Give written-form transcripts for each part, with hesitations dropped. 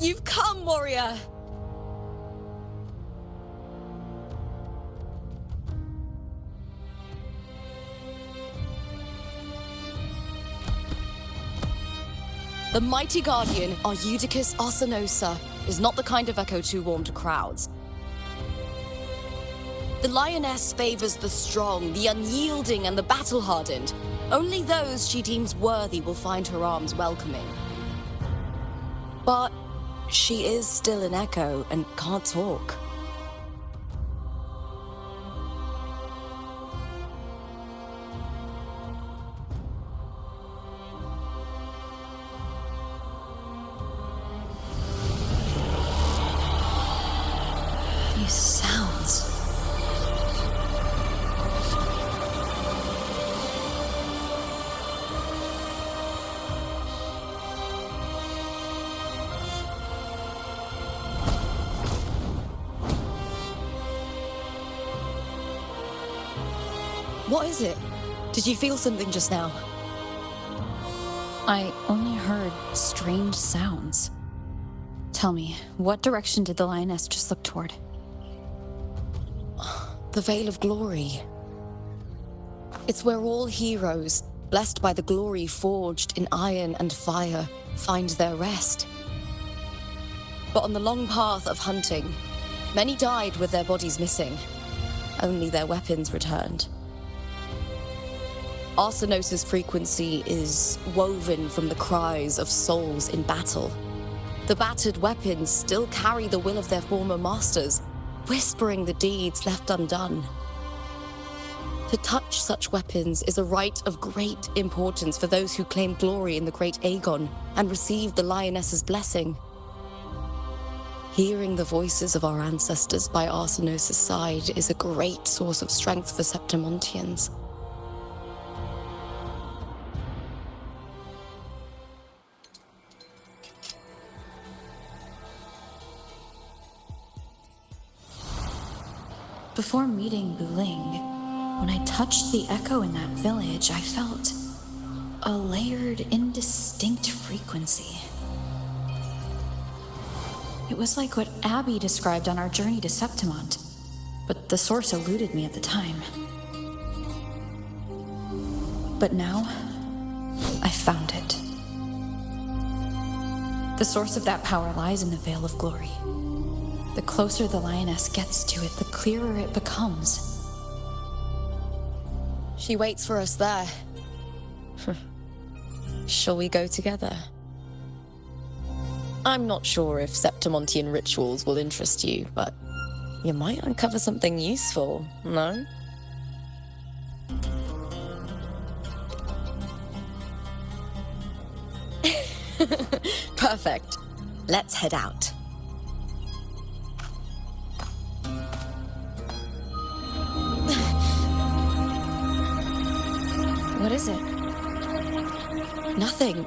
You've come, warrior! The mighty guardian, Arudicus Arsenosa, is not the kind of echo too warm to crowds. The lioness favors the strong, the unyielding, and the battle-hardened. Only those she deems worthy will find her arms welcoming. But she is still an echo and can't talk. These sounds. What is it? Did you feel something just now? I only heard strange sounds. Tell me, what direction did the lioness just look toward? The Veil of Glory. It's where all heroes, blessed by the glory forged in iron and fire, find their rest. But on the long path of hunting, many died with their bodies missing. Only their weapons returned. Arsenosa's frequency is woven from the cries of souls in battle. The battered weapons still carry the will of their former masters, whispering the deeds left undone. To touch such weapons is a rite of great importance for those who claim glory in the great Aegon and receive the lioness's blessing. Hearing the voices of our ancestors by Arsenosa's side is a great source of strength for Septimontians. Before meeting Buling, when I touched the echo in that village, I felt a layered, indistinct frequency. It was like what Abby described on our journey to Septimont, but the source eluded me at the time. But now, I found it. The source of that power lies in the Veil of Glory. The closer the lioness gets to it, the clearer it becomes. She waits for us there. Shall we go together? I'm not sure if Septimontian rituals will interest you, but you might uncover something useful, no? Perfect. Let's head out. What is it? Nothing.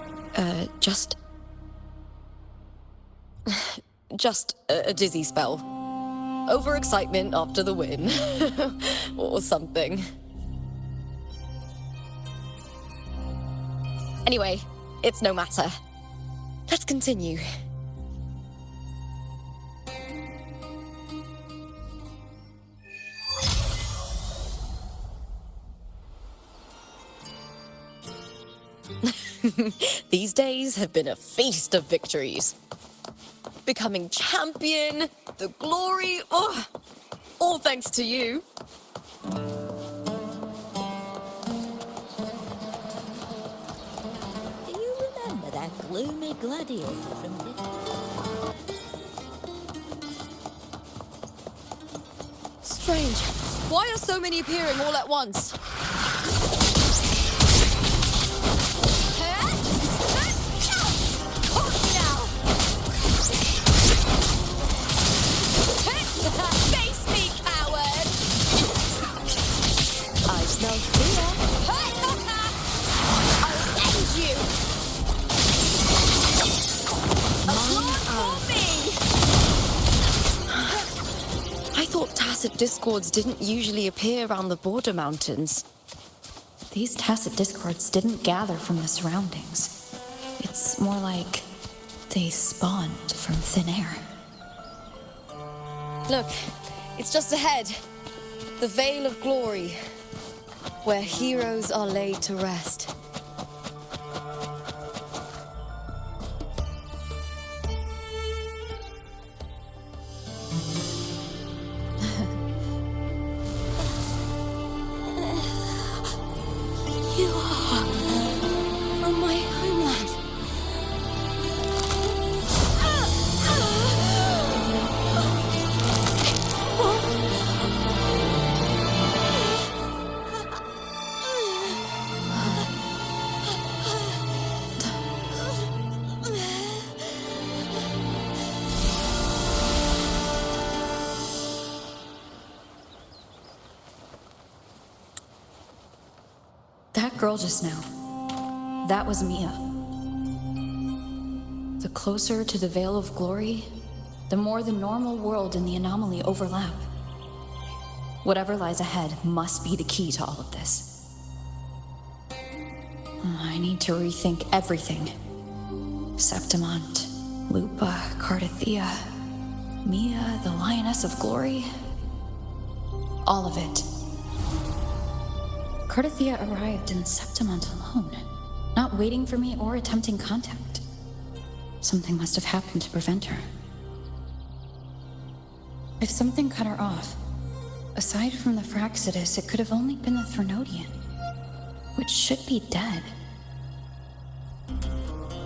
Just a dizzy spell. Overexcitement after the win. Or something. Anyway, it's no matter. Let's continue. These days have been a feast of victories. Becoming champion, the glory, all thanks to you. Do you remember that gloomy gladiator from the... Strange. Why are so many appearing all at once? Face me, coward! I smell fear. I'll end you! Applaud for me! I thought tacit discords didn't usually appear around the border mountains. These tacit discords didn't gather from the surroundings. It's more like They spawned from thin air. Look, it's just ahead. The Veil of Glory, where heroes are laid to rest. You are from my homeland. That girl just now, that was Mia. The closer to the Veil of Glory, the more the normal world and the anomaly overlap. Whatever lies ahead must be the key to all of this. I need to rethink everything. Septimont, Lupa, Cardathea, Mia, the Lioness of Glory. All of it. Cardathea arrived in Septimont alone, not waiting for me or attempting contact. Something must have happened to prevent her. If something cut her off, aside from the Fraxidus, it could have only been the Threnodian, which should be dead.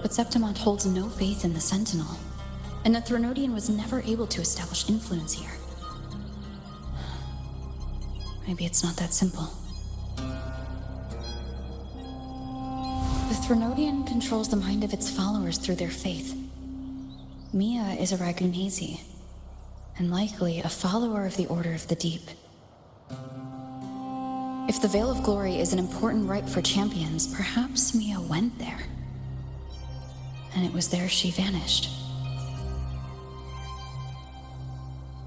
But Septimont holds no faith in the Sentinel, and the Threnodian was never able to establish influence here. Maybe it's not that simple. The Threnodian controls the mind of its followers through their faith. Mia is a Ragunasi, and likely a follower of the Order of the Deep. If the Veil of Glory is an important rite for champions, perhaps Mia went there. And it was there she vanished.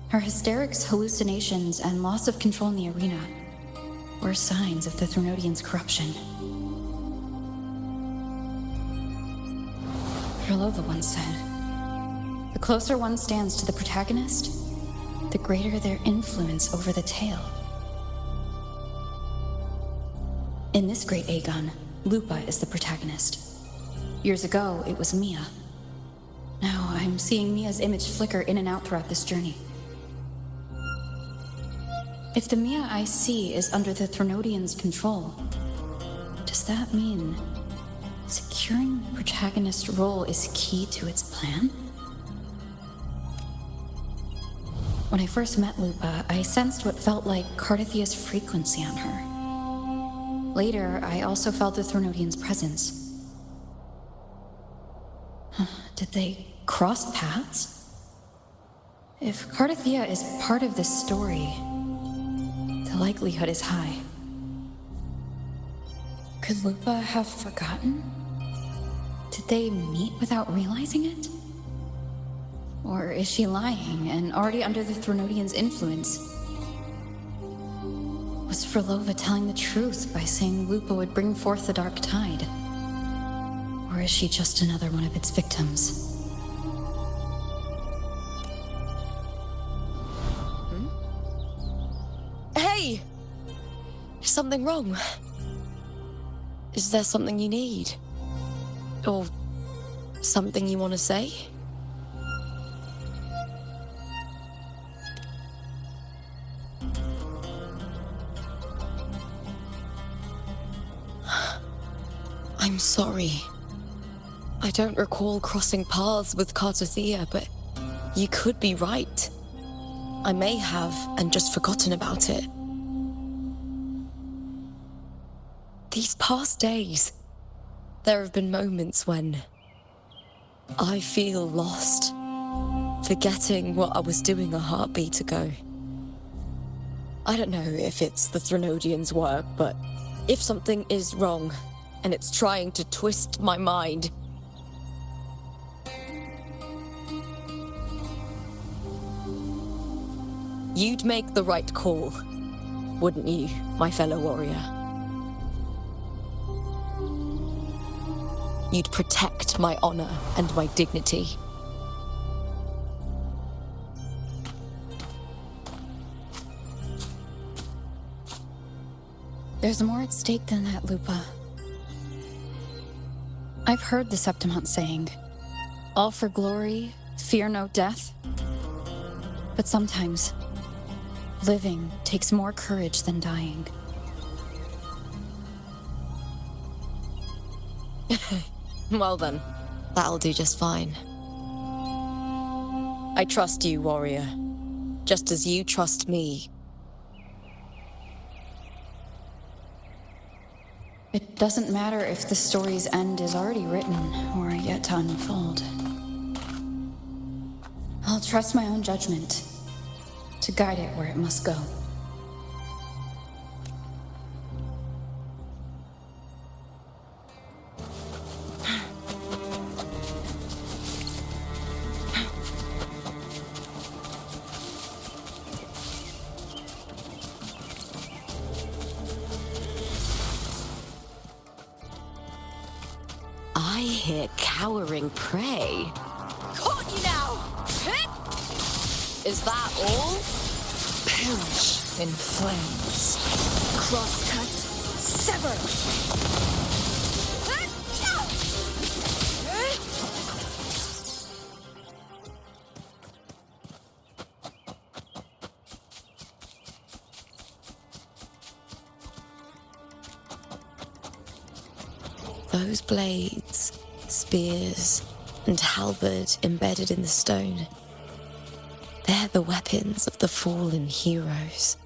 Her hysterics, hallucinations, and loss of control in the arena were signs of the Threnodian's corruption. Herlova once said, "The closer one stands to the protagonist, the greater their influence over the tale." In this great Aegon, Lupa is the protagonist. Years ago, it was Mia. Now I'm seeing Mia's image flicker in and out throughout this journey. If the Mia I see is under the Threnodian's control, does that mean securing the protagonist's role is key to its plan? When I first met Lupa, I sensed what felt like Cardathea's frequency on her. Later, I also felt the Threnodian's presence. Did they cross paths? If Cardathea is part of this story, the likelihood is high. Could Lupa have forgotten? Did they meet without realizing it? Or is she lying and already under the Threnodian's influence? Was Herlova telling the truth by saying Lupa would bring forth the Dark Tide? Or is she just another one of its victims? Hey! Is something wrong? Is there something you need? Or something you want to say? I'm sorry. I don't recall crossing paths with Cardathea, but you could be right. I may have and just forgotten about it. These past days, there have been moments when I feel lost, forgetting what I was doing a heartbeat ago. I don't know if it's the Threnodian's work, but if something is wrong and it's trying to twist my mind, you'd make the right call, wouldn't you, my fellow warrior? you'd protect my honor and my dignity. There's more at stake than that, Lupa. I've heard the septimont saying, all for glory, fear no death. But sometimes, living takes more courage than dying. Well then, that'll do just fine. I trust you, warrior, just as you trust me. It doesn't matter if the story's end is already written or yet to unfold. I'll trust my own judgment to guide it where it must go. I hear cowering prey. Caught you now! Is that all? Perish in flames. Crosscut, sever! Those blades, spears, and halberd embedded in the stone, they're the weapons of the fallen heroes.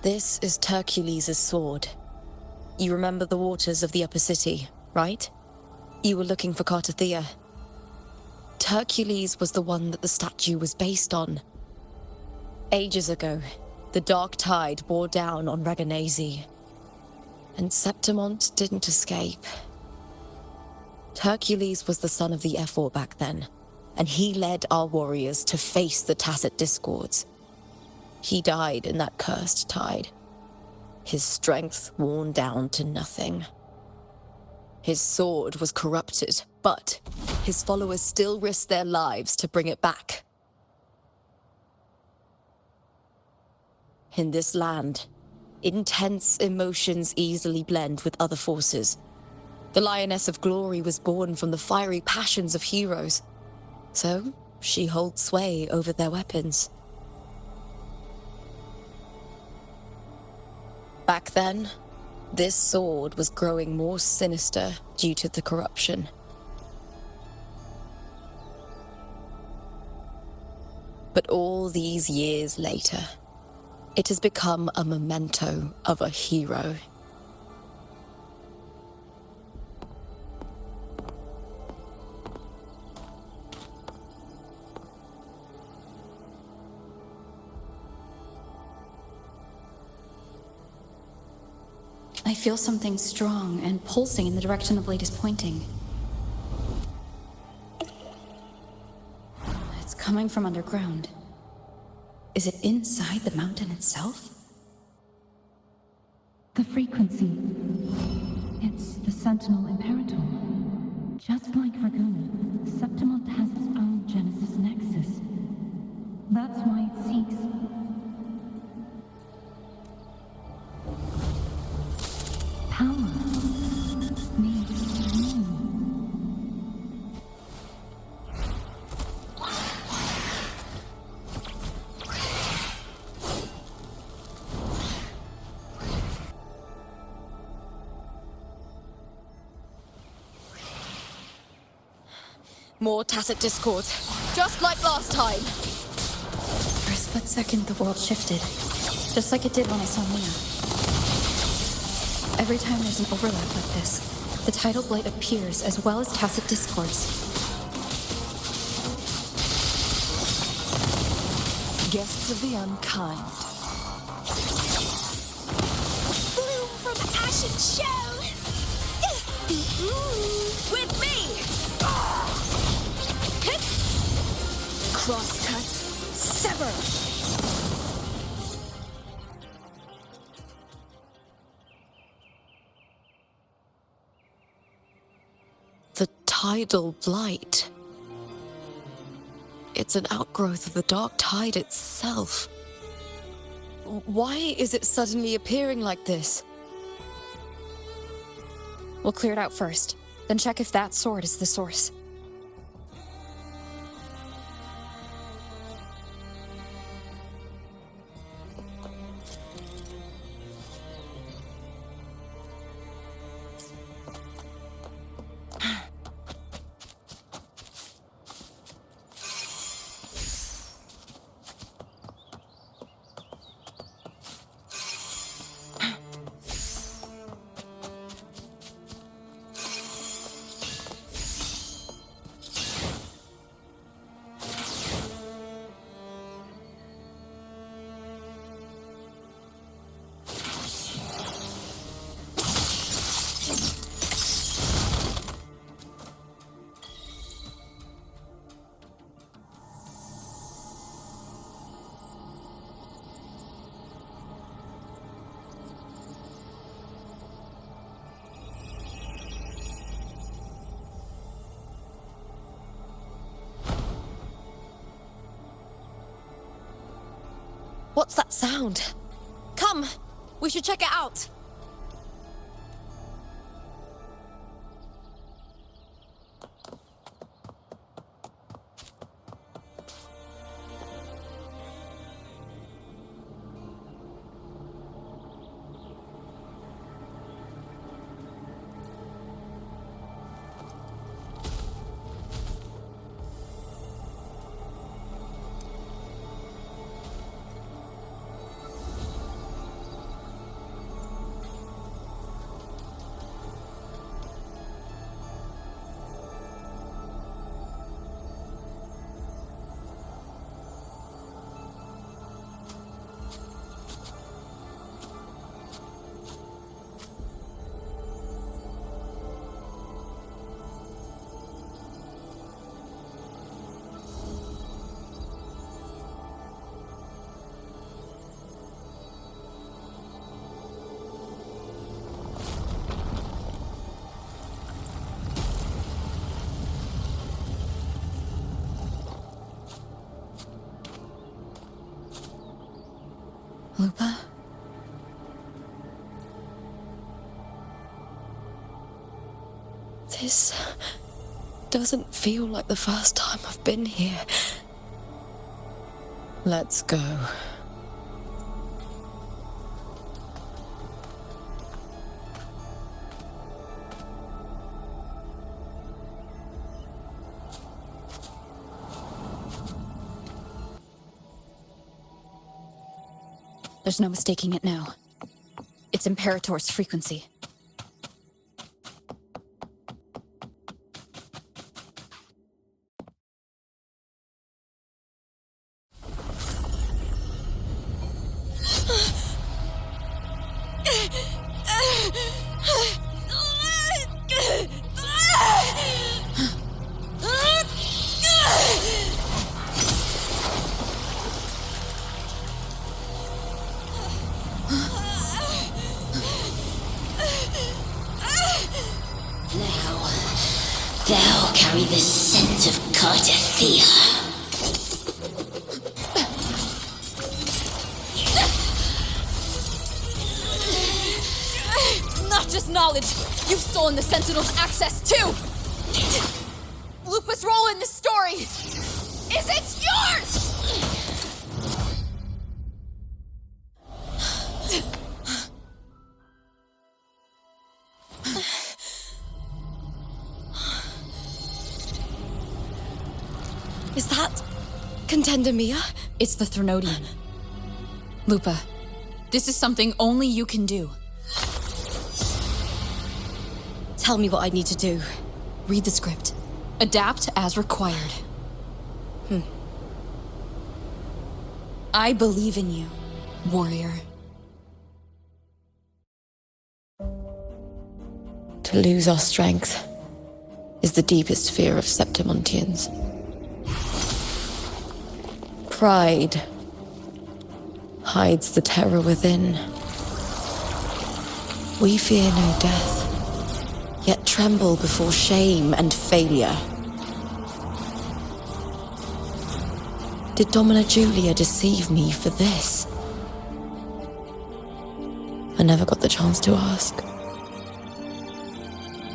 This is Hercules' sword. You remember the waters of the upper city, right? You were looking for Cartathea. Hercules was the one that the statue was based on. Ages ago, the dark tide bore down on Reganese, and Septimont didn't escape. Hercules was the son of the Ephor back then, and he led our warriors to face the Tacit Discords. He died in that cursed tide, his strength worn down to nothing. His sword was corrupted, but his followers still risked their lives to bring it back. In this land, intense emotions easily blend with other forces. The Lioness of Glory was born from the fiery passions of heroes, so she holds sway over their weapons. Back then, this sword was growing more sinister due to the corruption. But all these years later, it has become a memento of a hero. I feel something strong and pulsing in the direction the blade is pointing. It's coming from underground. Is it inside the mountain itself? The frequency. It's the Sentinel Imperator. Just like Raguna, Septimont has its own Genesis Nexus. That's why it seeks. Power needs meaning. More tacit discord. Just like last time. For a split second, the world shifted. Just like it did when I saw Mia. Every time there's an overlap like this, the tidal blight appears as well as tacit discords. Guests of the unkind. Bloom from ash and shell! With me! Crosscut. Sever. The tidal blight. It's an outgrowth of the dark tide itself. Why is it suddenly appearing like this? We'll clear it out first, then check if that sword is the source. What's that sound? Come! We should check it out! Lupa? This doesn't feel like the first time I've been here. Let's go. There's no mistaking it now. It's Imperator's frequency. Thou carry the scent of Cardathia. knowledge, you've stolen the Sentinel's access too! Lupa's role in this story is it's yours! Is that Contender Mia? It's the Threnodian. Lupa, this is something only you can do. Tell me what I need to do. Read the script. Adapt as required. I believe in you, warrior. To lose our strength is the deepest fear of Septimontians. Pride hides the terror within. We fear no death, yet tremble before shame and failure. Did Domina Julia deceive me for this? I never got the chance to ask.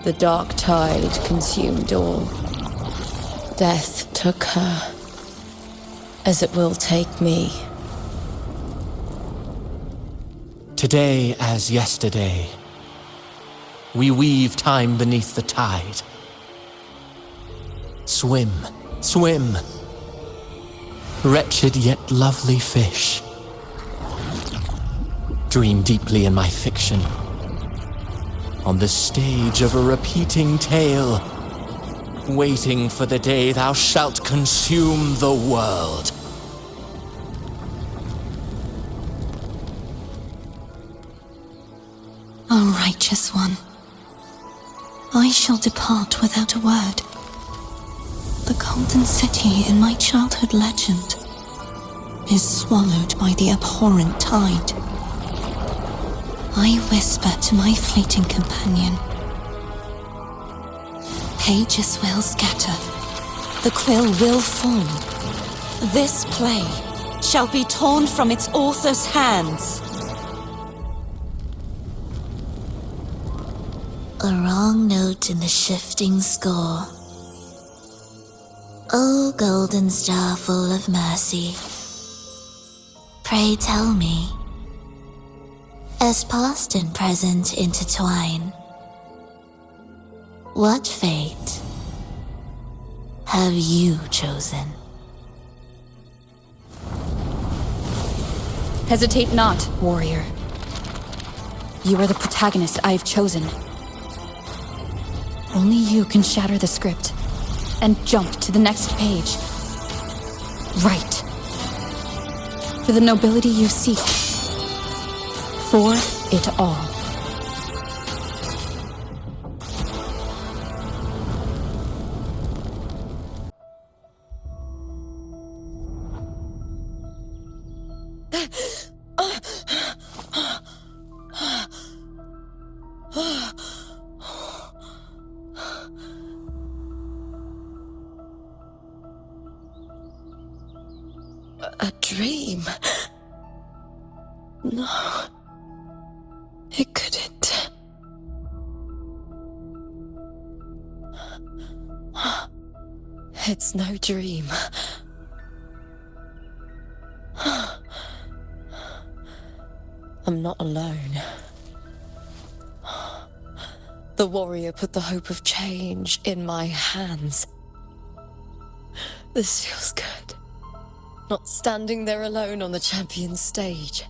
The dark tide consumed all. Death took her, as it will take me. Today as yesterday, we weave time beneath the tide. Swim, swim, wretched yet lovely fish. Dream deeply in my fiction, on the stage of a repeating tale, waiting for the day thou shalt consume the world. O righteous one, I shall depart without a word. The golden city in my childhood legend is swallowed by the abhorrent tide. I whisper to my fleeting companion. Pages will scatter. The quill will form. This play shall be torn from its author's hands. A wrong note in the shifting score. O golden star full of mercy, pray tell me, as past and present intertwine, what fate have you chosen? Hesitate not, warrior. You are the protagonist I have chosen. Only you can shatter the script and jump to the next page. Right. For the nobility you seek. For it all. A dream? No. It couldn't. It's no dream. I'm not alone. The warrior put the hope of change in my hands. This feels good. Not standing there alone on the champion's stage.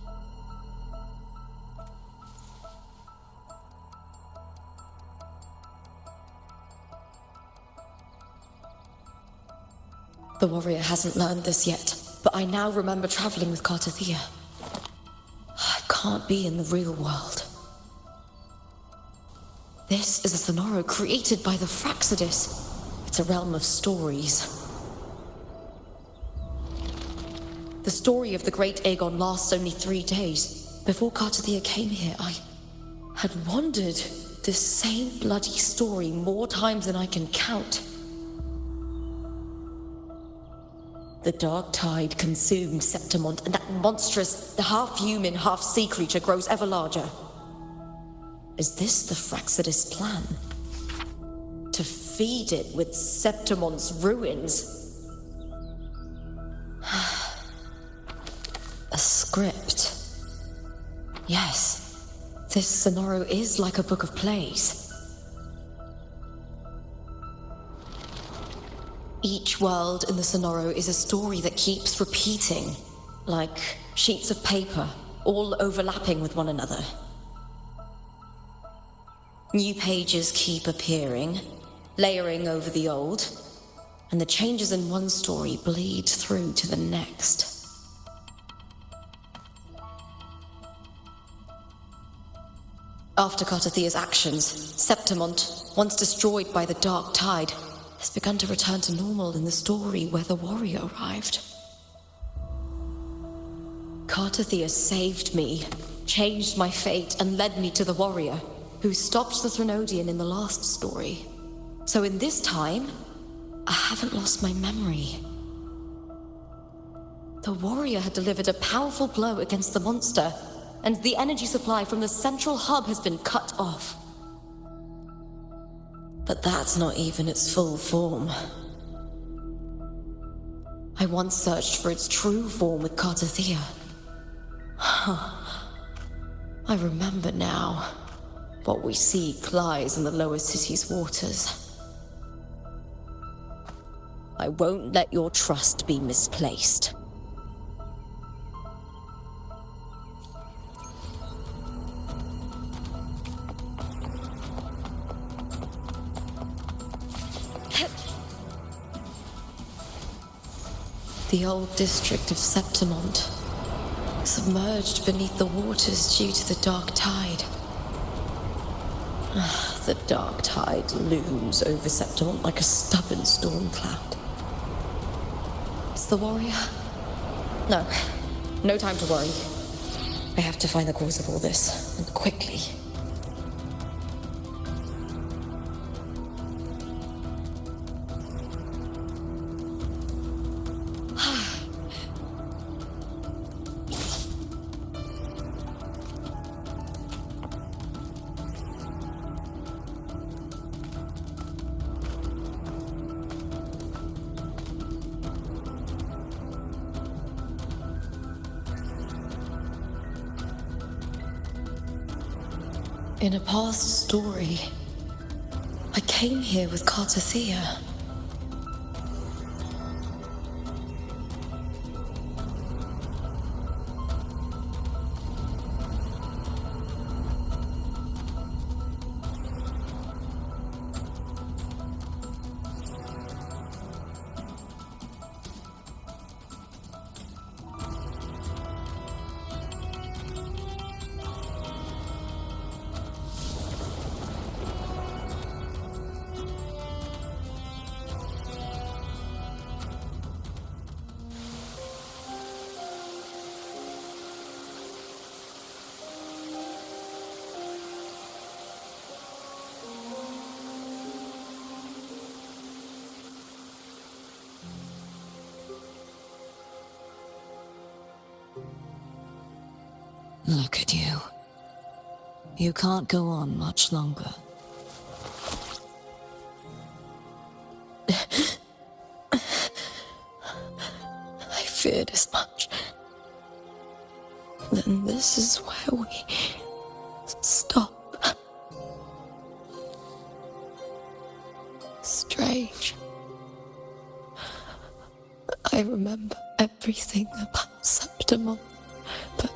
The warrior hasn't learned this yet, but I now remember traveling with Cartathea. I can't be in the real world. This is a Sonoro created by the Fraxidus. It's a realm of stories. The story of the great Aegon lasts only 3 days. Before Cartathea came here, I had wandered this same bloody story more times than I can count. The dark tide consumed Septimont, and that monstrous, half-human, half-sea creature grows ever larger. Is this the Fraxidus plan? To feed it with Septimont's ruins? A script. Yes, this Sonoro is like a book of plays. Each world in the Sonoro is a story that keeps repeating, like sheets of paper, all overlapping with one another. New pages keep appearing, layering over the old, and the changes in one story bleed through to the next. After Cartathea's actions, Septimont, once destroyed by the Dark Tide, has begun to return to normal in the story where the warrior arrived. Cartathea saved me, changed my fate, and led me to the warrior, who stopped the Threnodian in the last story. So in this time, I haven't lost my memory. The warrior had delivered a powerful blow against the monster, and the energy supply from the central hub has been cut off. But that's not even its full form. I once searched for its true form with Cartathea. I remember now. What we seek lies in the lower city's waters. I won't let your trust be misplaced. The old district of Septimont, submerged beneath the waters due to the Dark Tide. The Dark Tide looms over Septimont like a stubborn storm cloud. Is the warrior? No. No time to worry. I have to find the cause of all this, and quickly. In a past story, I came here with Cartathea. Look at you. You can't go on much longer. I feared as much. Then this is where we stop. Strange. I remember everything about Septimont, but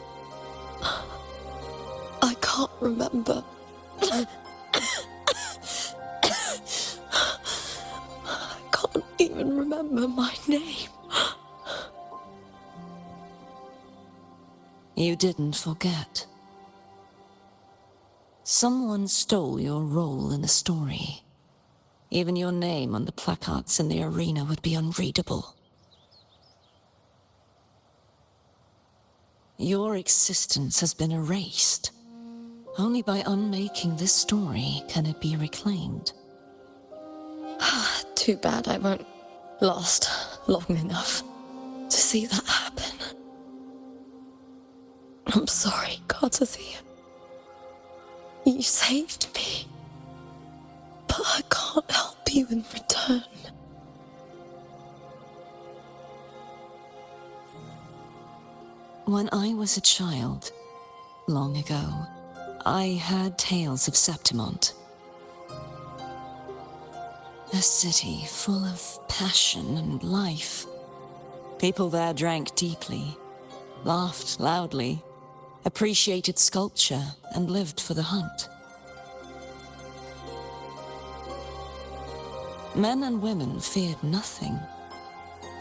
I can't remember. I can't even remember my name. You didn't forget. Someone stole your role in the story. Even your name on the placards in the arena would be unreadable. Your existence has been erased. Only by unmaking this story can it be reclaimed. Too bad I won't last long enough to see that happen. I'm sorry, Cartathea. You saved me. But I can't help you in return. When I was a child, long ago, I heard tales of Septimont. A city full of passion and life. People there drank deeply, laughed loudly, appreciated sculpture, and lived for the hunt. Men and women feared nothing.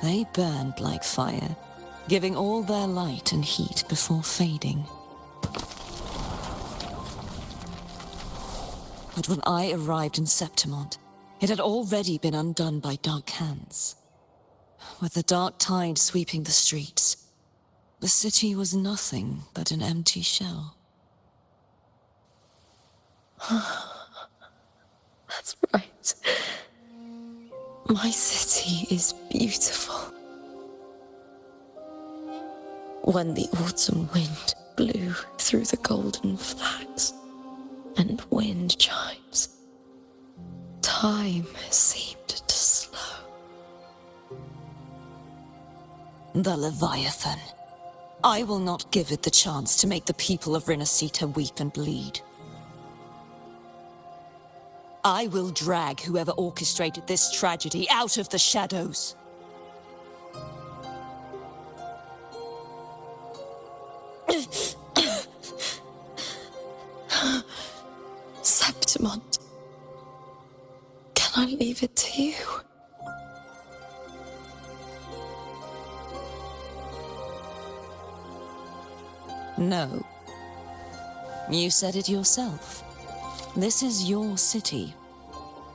They burned like fire, giving all their light and heat before fading. But when I arrived in Septimont, it had already been undone by dark hands. With the dark tide sweeping the streets, the city was nothing but an empty shell. That's right. My city is beautiful. When the autumn wind blew through the golden flags and wind chimes, time seemed to slow. The Leviathan. I will not give it the chance to make the people of Rinascita weep and bleed. I will drag whoever orchestrated this tragedy out of the shadows. Septimont. Can I leave it to you? No. You said it yourself. This is your city.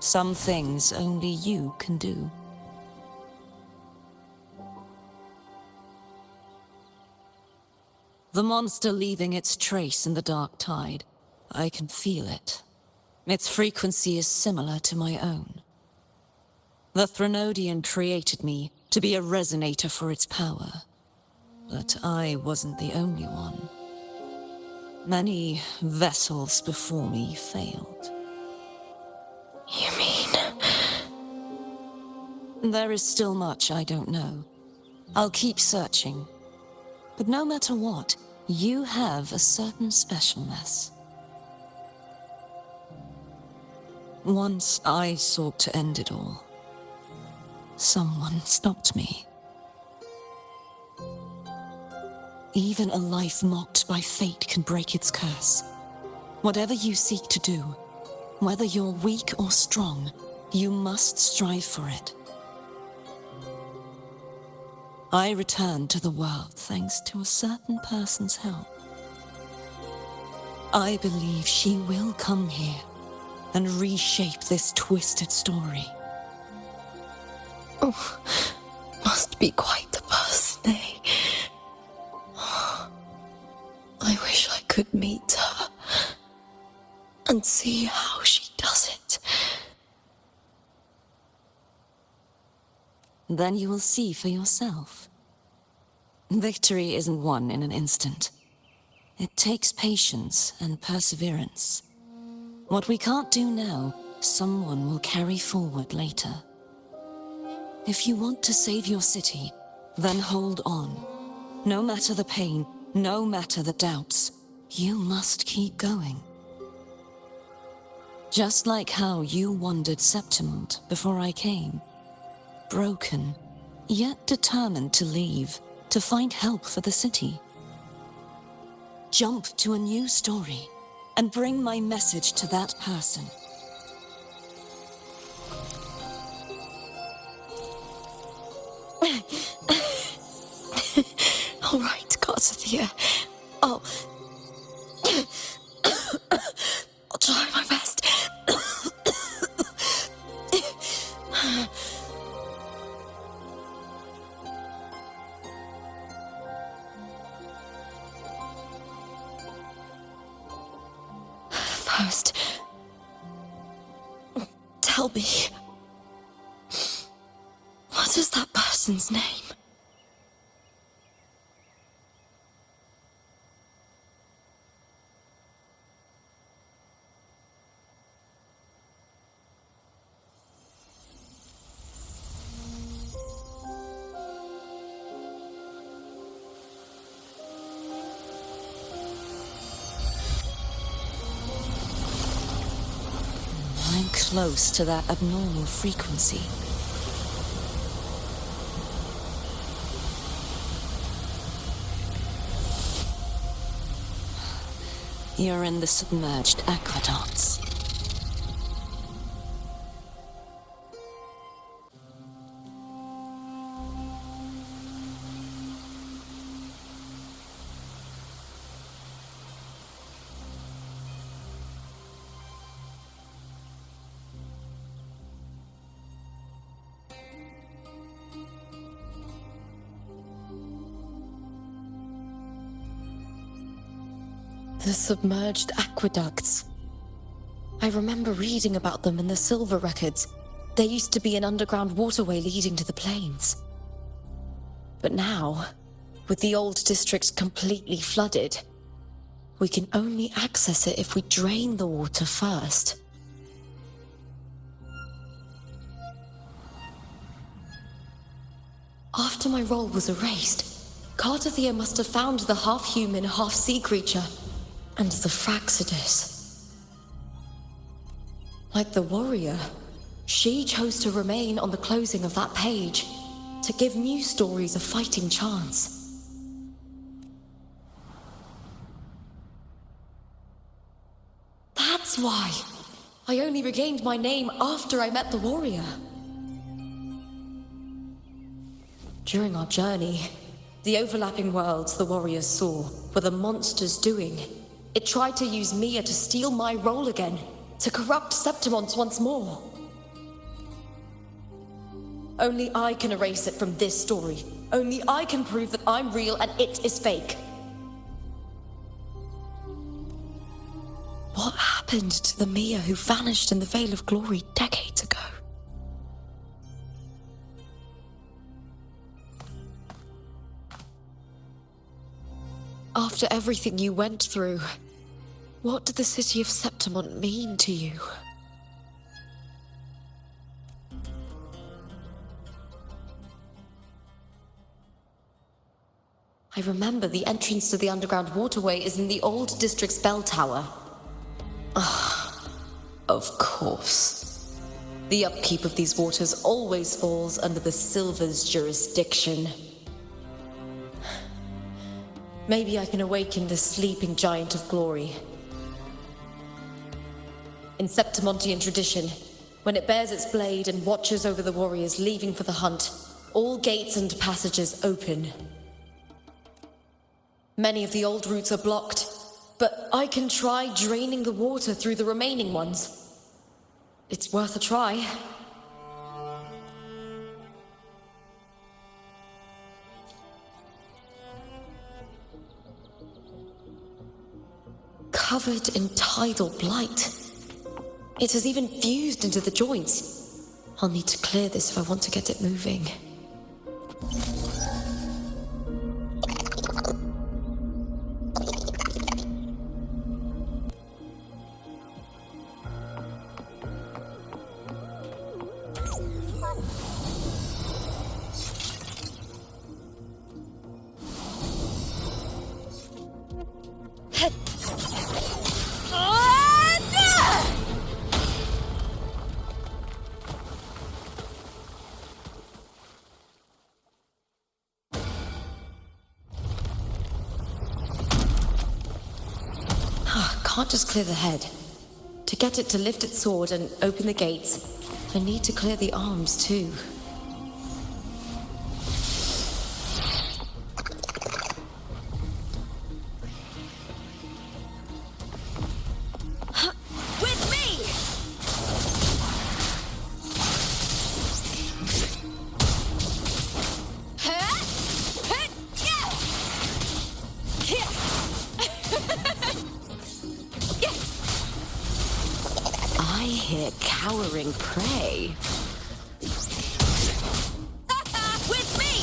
Some things only you can do. The monster leaving its trace in the dark tide. I can feel it. Its frequency is similar to my own. The Threnodian created me to be a resonator for its power. But I wasn't the only one. Many vessels before me failed. You mean? There is still much I don't know. I'll keep searching. But no matter what, you have a certain specialness. Once I sought to end it all. Someone stopped me. Even a life mocked by fate can break its curse. Whatever you seek to do, whether you're weak or strong, you must strive for it. I returned to the world thanks to a certain person's help. I believe she will come here and reshape this twisted story. Oh, must be quite the person, eh? I wish I could meet her and see how she does it. Then you will see for yourself. Victory isn't won in an instant. It takes patience and perseverance. What we can't do now, someone will carry forward later. If you want to save your city, then hold on. No matter the pain, no matter the doubts, you must keep going. Just like how you wandered Septimont before I came. Broken, yet determined to leave, to find help for the city. Jump to a new story, and bring my message to that person. All right, Garcia. I'll try my best. First, tell me, what is that person's name? close to that abnormal frequency. You're in the submerged aqueducts. The submerged aqueducts. I remember reading about them in the silver records. There used to be an underground waterway leading to the plains. But now, with the old district completely flooded, we can only access it if we drain the water first. After my role was erased, Cartathea must have found the half-human, half-sea creature and the Fraxidus. Like the warrior, she chose to remain on the closing of that page, to give new stories a fighting chance. That's why I only regained my name after I met the warrior. During our journey, the overlapping worlds the warriors saw were the monsters doing. It tried to use Mia to steal my role again, to corrupt septimont once more. Only I can erase it from this story. Only I can prove that I'm real and it is fake. What happened to the Mia who vanished in the Veil of Glory decades ago? After everything you went through, what did the city of Septimont mean to you? I remember the entrance to the underground waterway is in the old district's bell tower. Ah, of course. The upkeep of these waters always falls under the Silver's jurisdiction. Maybe I can awaken the sleeping giant of glory. In Septimontian tradition, when it bears its blade and watches over the warriors leaving for the hunt, all gates and passages open. Many of the old routes are blocked, but I can try draining the water through the remaining ones. It's worth a try. Covered in tidal blight. It has even fused into the joints. I'll need to clear this if I want to get it moving. Can't just clear the head. To get it to lift its sword and open the gates, I need to clear the arms too. With me! I hear cowering prey. With me!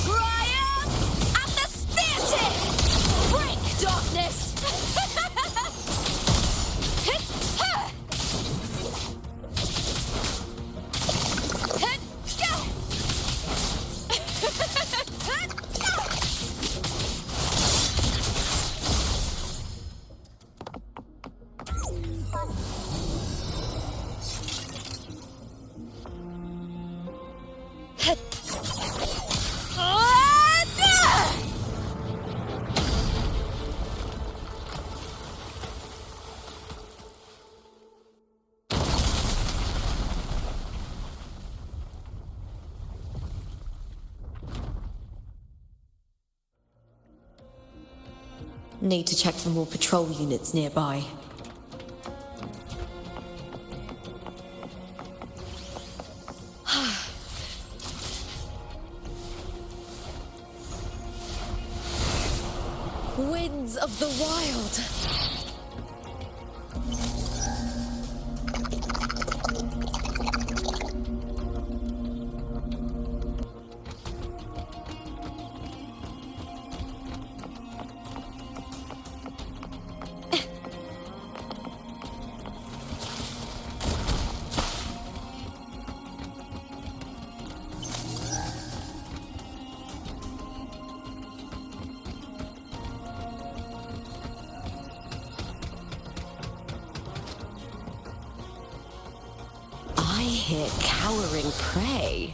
Graham at the spear tip! Break, darkness! Need to check for more patrol units nearby. Winds of the Wild! I hear cowering prey.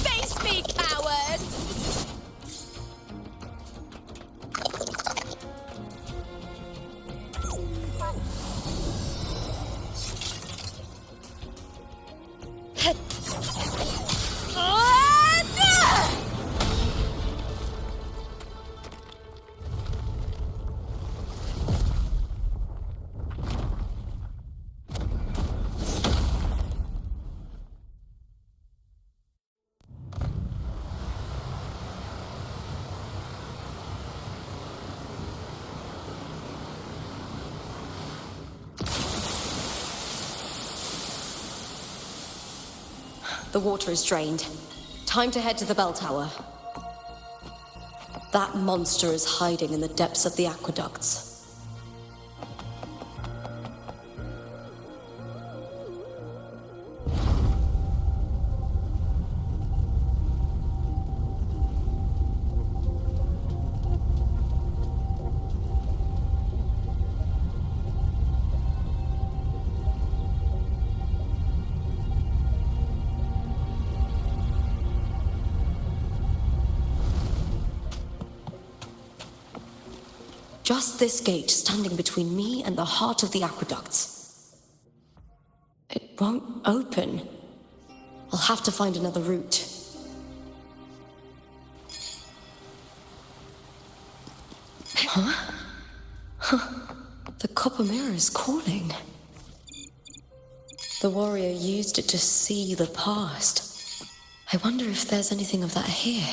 Face me, coward! The water is drained. Time to head to the bell tower. That monster is hiding in the depths of the aqueducts. Just this gate standing between me and the heart of the aqueducts. It won't open. I'll have to find another route. Huh? The copper mirror is calling. The warrior used it to see the past. I wonder if there's anything of that here.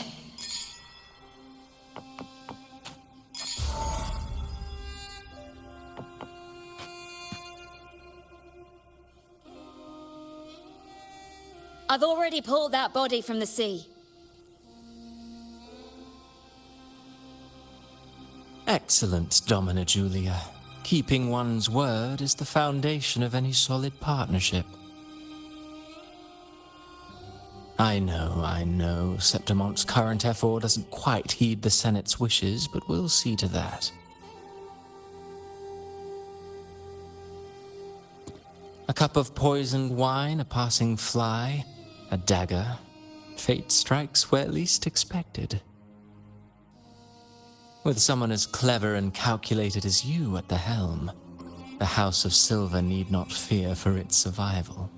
I've already pulled that body from the sea. Excellent, Domina Julia. Keeping one's word is the foundation of any solid partnership. I know, Septimont's current effort doesn't quite heed the Senate's wishes, but we'll see to that. A cup of poisoned wine, a passing fly, a dagger. Fate strikes where least expected. With someone as clever and calculated as you at the helm, the House of Silver need not fear for its survival.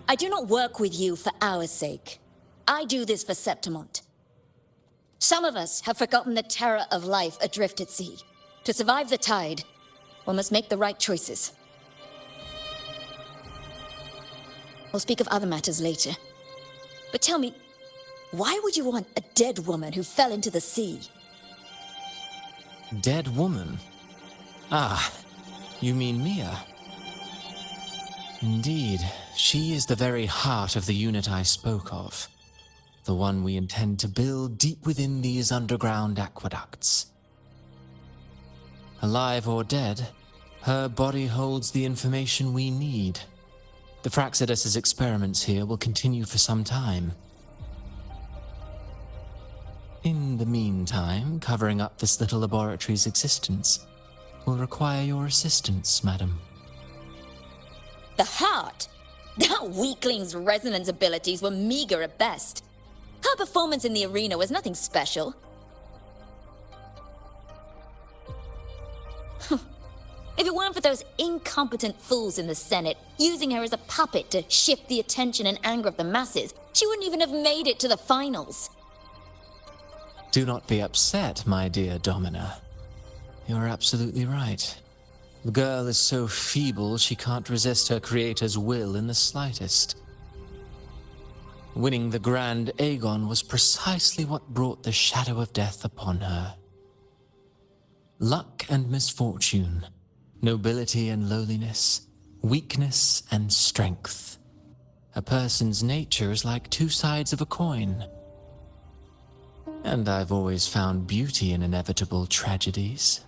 I do not work with you for our sake. I do this for Septimont. Some of us have forgotten the terror of life adrift at sea. To survive the tide, one must make the right choices. We'll speak of other matters later. But tell me, why would you want a dead woman who fell into the sea? Dead woman? Ah, you mean Mia? Indeed, she is the very heart of the unit I spoke of. The one we intend to build deep within these underground aqueducts. Alive or dead, her body holds the information we need. The Fraxidus's experiments here will continue for some time. In the meantime, covering up this little laboratory's existence will require your assistance, madam. The heart? That weakling's resonance abilities were meager at best. Her performance in the arena was nothing special. If it weren't for those incompetent fools in the Senate using her as a puppet to shift the attention and anger of the masses, she wouldn't even have made it to the finals. Do not be upset, my dear Domina. You're absolutely right. The girl is so feeble she can't resist her creator's will in the slightest. Winning the Grand Aegon was precisely what brought the shadow of death upon her. Luck and misfortune, nobility and lowliness, weakness and strength. A person's nature is like two sides of a coin. And I've always found beauty in inevitable tragedies.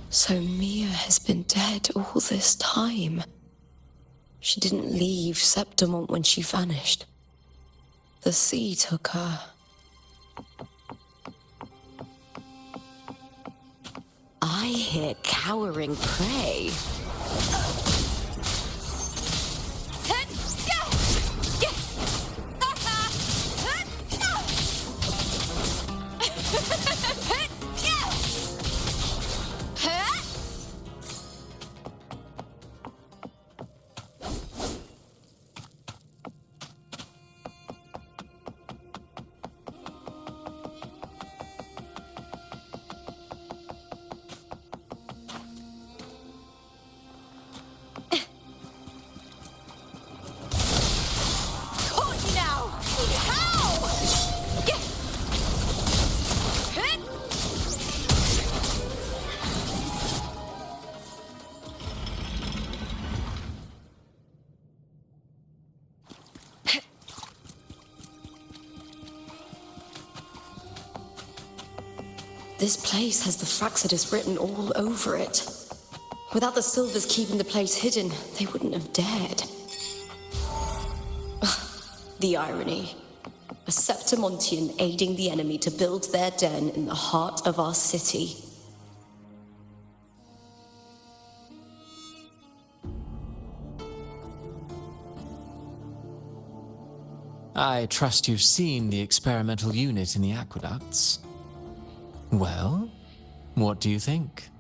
So Mia has been dead all this time. She didn't leave Septimont when she vanished. The sea took her. I hear cowering prey. This place has the Fraxidus written all over it. Without the Silvers keeping the place hidden, they wouldn't have dared. The irony. A Septimontian aiding the enemy to build their den in the heart of our city. I trust you've seen the experimental unit in the aqueducts. Well, what do you think?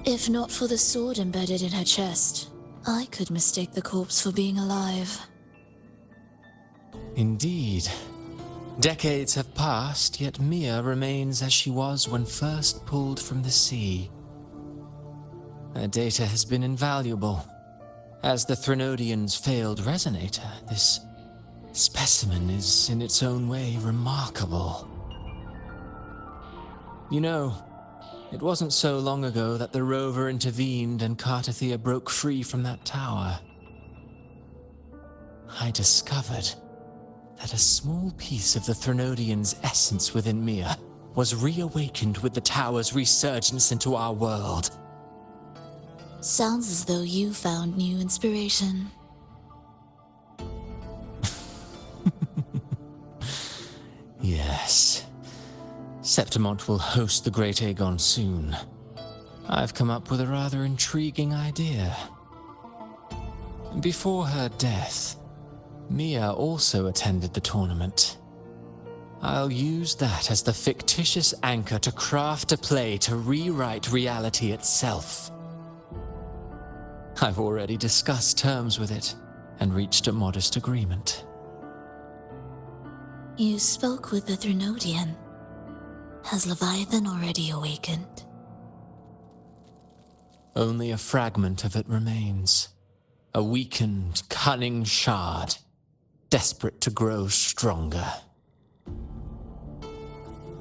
If not for the sword embedded in her chest, I could mistake the corpse for being alive. Indeed. Decades have passed, yet Mia remains as she was when first pulled from the sea. Her data has been invaluable. As the Threnodian's failed resonator, this specimen is in its own way remarkable. You know, it wasn't so long ago that the rover intervened and Cartathea broke free from that tower. I discovered that a small piece of the Threnodian's essence within Mia was reawakened with the tower's resurgence into our world. Sounds as though you found new inspiration. Yes. Septimont will host the Great Aegon soon. I've come up with a rather intriguing idea. Before her death, Mia also attended the tournament. I'll use that as the fictitious anchor to craft a play to rewrite reality itself. I've already discussed terms with it and reached a modest agreement. You spoke with the Threnodian. Has Leviathan already awakened? Only a fragment of it remains. A weakened, cunning shard, desperate to grow stronger.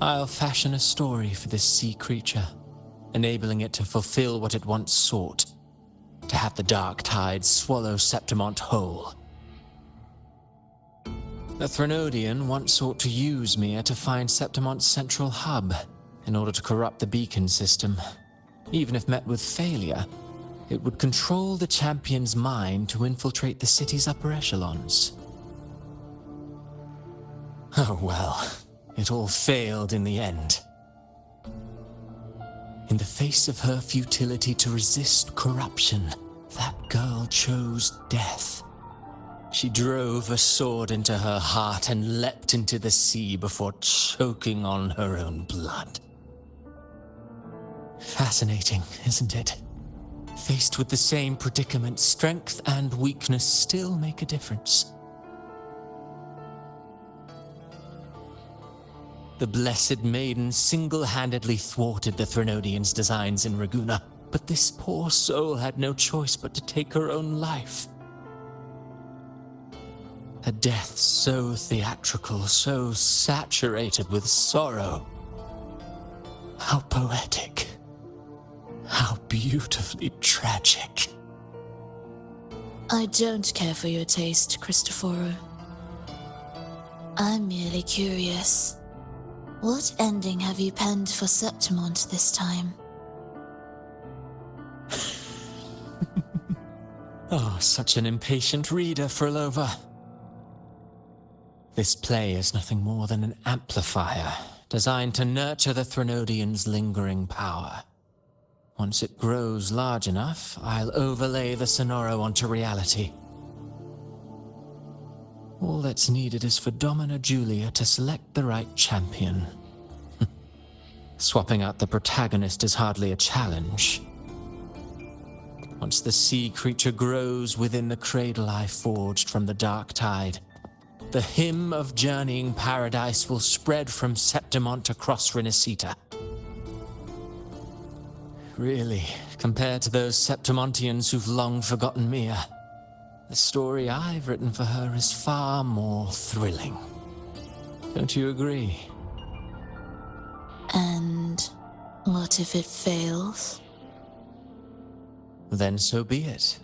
I'll fashion a story for this sea creature, enabling it to fulfill what it once sought, to have the dark tide swallow Septimont whole. The Threnodian once sought to use Mia to find Septimont's central hub in order to corrupt the beacon system. Even if met with failure, it would control the champion's mind to infiltrate the city's upper echelons. Oh well, it all failed in the end. In the face of her futility to resist corruption, that girl chose death. She drove a sword into her heart and leapt into the sea before choking on her own blood. Fascinating, isn't it? Faced with the same predicament, strength and weakness still make a difference. The Blessed Maiden single-handedly thwarted the Threnodians' designs in Raguna, but this poor soul had no choice but to take her own life. A death so theatrical, so saturated with sorrow. How poetic. How beautifully tragic. I don't care for your taste, Cristoforo. I'm merely curious. What ending have you penned for Septimont this time? Oh, such an impatient reader, Frolova. This play is nothing more than an amplifier, designed to nurture the Threnodian's lingering power. Once it grows large enough, I'll overlay the Sonoro onto reality. All that's needed is for Domina Julia to select the right champion. Swapping out the protagonist is hardly a challenge. Once the sea creature grows within the cradle I forged from the dark tide, the hymn of journeying paradise will spread from Septimont across Rinascita. Really, compared to those Septimontians who've long forgotten Mia, the story I've written for her is far more thrilling. Don't you agree? And what if it fails? Then so be it.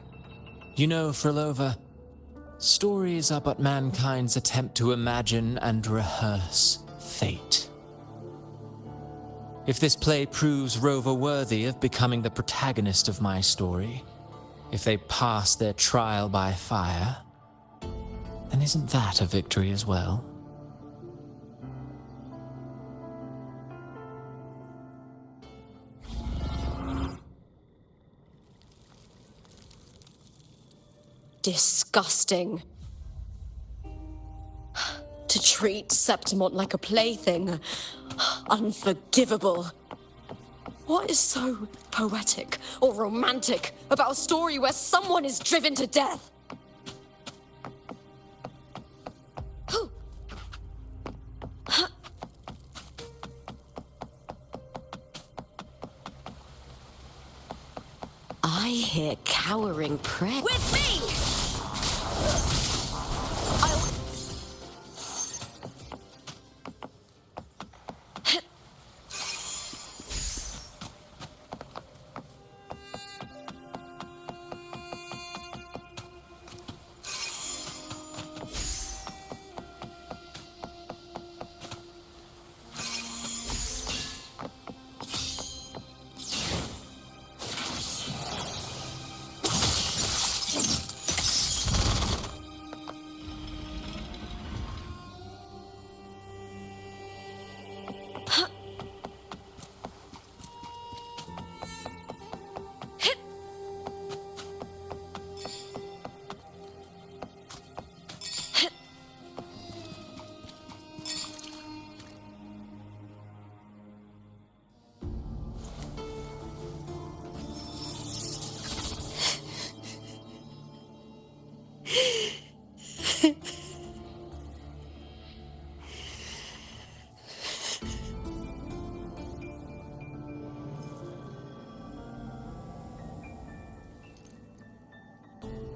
You know, Frolova, stories are but mankind's attempt to imagine and rehearse fate. If this play proves Rover worthy of becoming the protagonist of my story, if they pass their trial by fire, then isn't that a victory as well? Disgusting. To treat Septimont like a plaything. Unforgivable. What is so poetic or romantic about a story where someone is driven to death? I hear cowering prey. With me!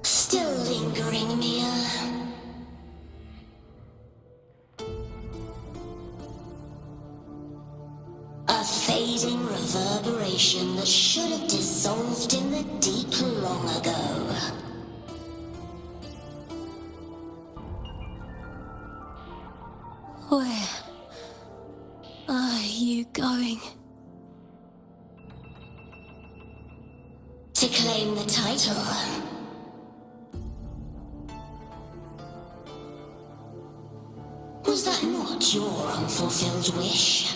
Still lingering, Mia. A fading reverberation that should have dissolved in the deep long ago. Where are you going? To claim the title. Was that not your unfulfilled wish?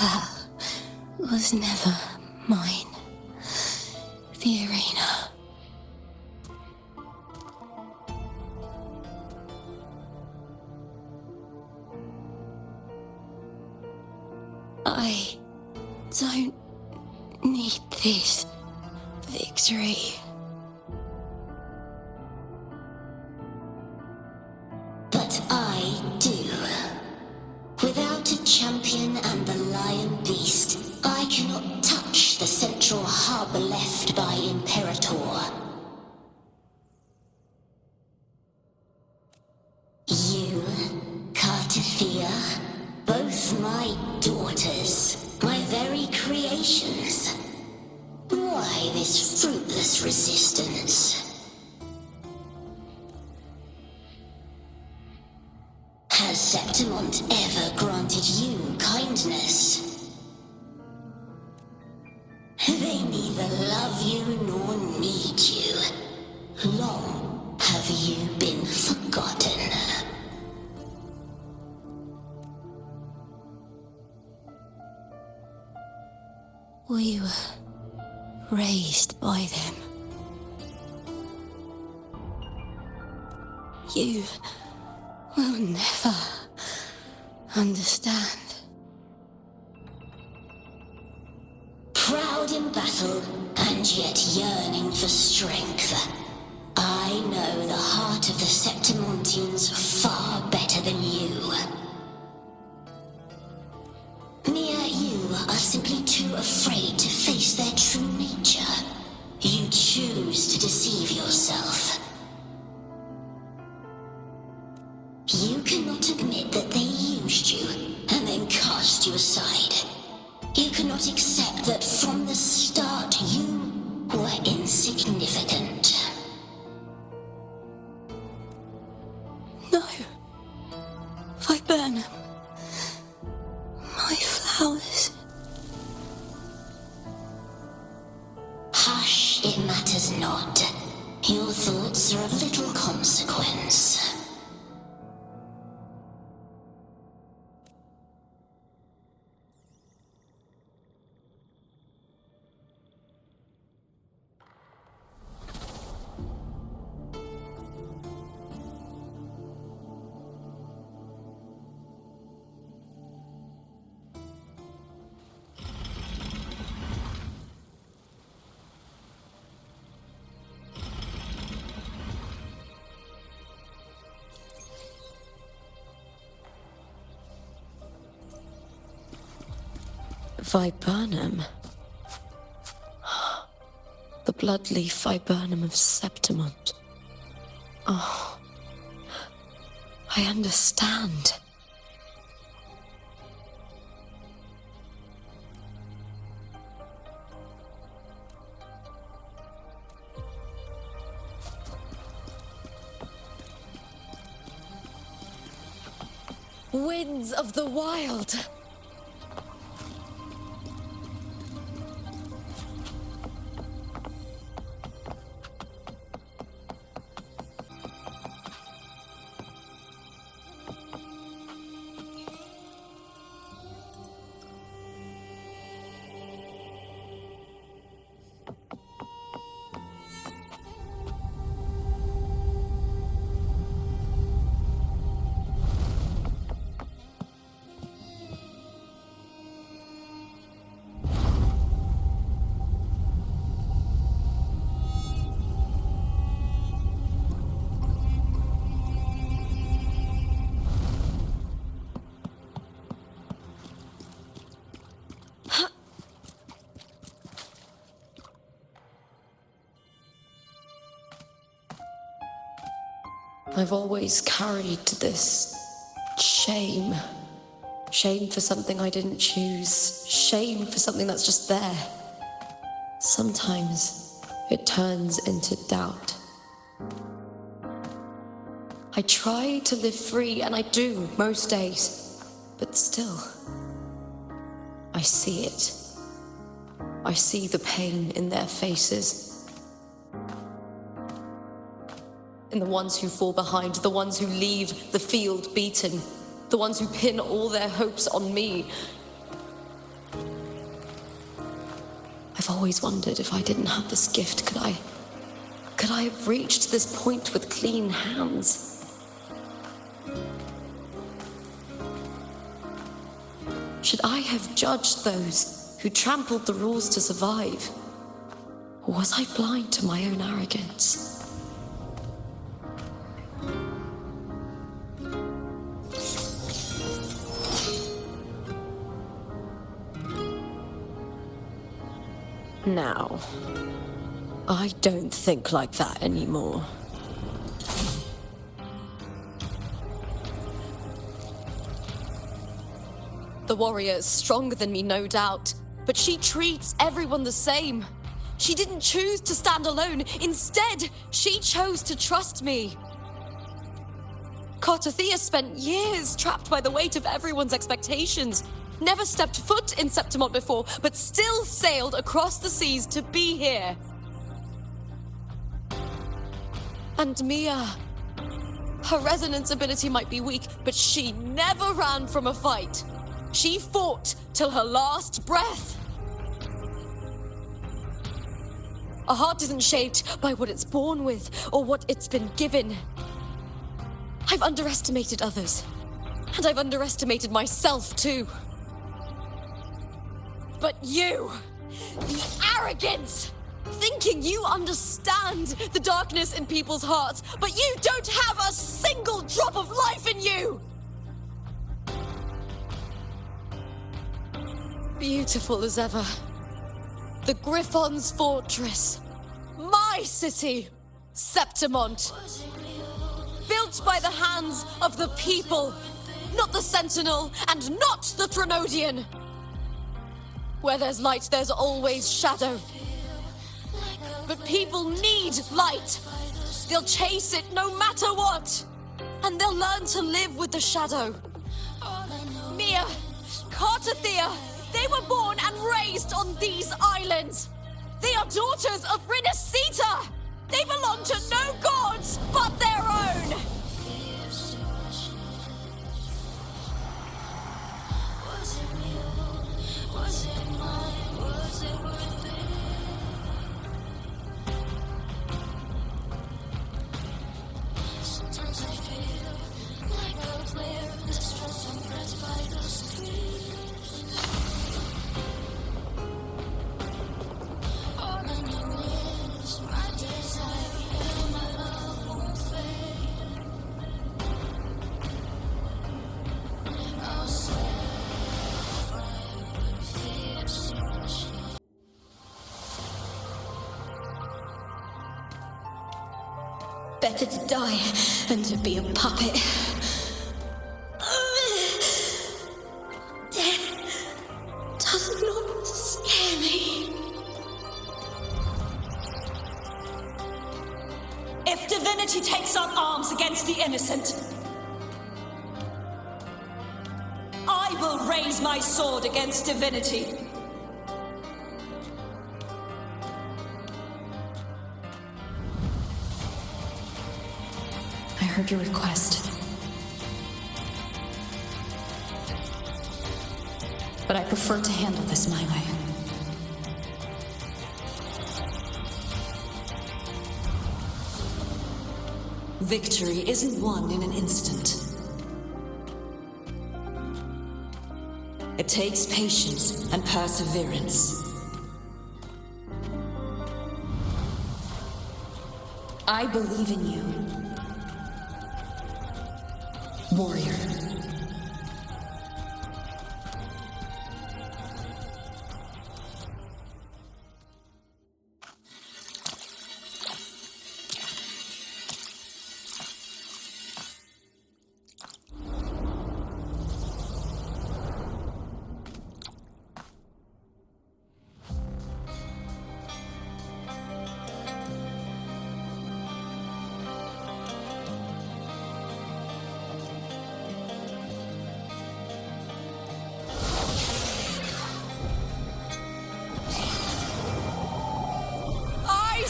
That was never mine. The arena. I don't need this victory. But I do. Without a champion and the lion beast, I cannot touch the central hub left by Imperator. You, Cartithia, both my daughters, my very creations. Why this fruitless resistance? Has Septimont ever granted you kindness? They neither love you nor need you. Long have you been forgotten. We were raised by them. You will never understand. Proud in battle, and yet yearning for strength. I know the heart of the Septimontians far better than you. Mia, you are simply too afraid to face their true nature. You choose to deceive yourself. You cannot admit that they used you and then cast you aside. You cannot accept that from the start you were insignificant. No. Viburnum. My flowers. Hush, it matters not. Your thoughts are of little consequence. Viburnum. The bloodleaf viburnum of Septimont. Oh, I understand. Winds of the wild! I've always carried this shame. Shame for something I didn't choose. Shame for something that's just there. Sometimes it turns into doubt. I try to live free, and I do most days, but still, I see it. I see the pain in their faces. In the ones who fall behind, the ones who leave the field beaten, the ones who pin all their hopes on me. I've always wondered if I didn't have this gift, could I have reached this point with clean hands? Should I have judged those who trampled the rules to survive? Or was I blind to my own arrogance? Now, I don't think like that anymore. The warrior is stronger than me, no doubt, but she treats everyone the same. She didn't choose to stand alone. Instead, she chose to trust me. Cartothea spent years trapped by the weight of everyone's expectations. Never stepped foot in Septimont before, but still sailed across the seas to be here. And Mia, her resonance ability might be weak, but she never ran from a fight. She fought till her last breath. A heart isn't shaped by what it's born with or what it's been given. I've underestimated others, and I've underestimated myself too. But you, the arrogance, thinking you understand the darkness in people's hearts, but you don't have a single drop of life in you! Beautiful as ever. The Griffon's fortress. My city, Septimont. Built by the hands of the people, not the Sentinel and not the Threnodian. Where there's light, there's always shadow. But people need light. They'll chase it no matter what. And they'll learn to live with the shadow. Mia, Cartothea, they were born and raised on these islands. They are daughters of Rinascita. They belong to no gods but their own. Better to die than to be a puppet. Death does not scare me. If divinity takes up arms against the innocent, I will raise my sword against divinity. I heard your request. But I prefer to handle this my way. Victory isn't won in an instant. It takes patience and perseverance. I believe in you, warrior.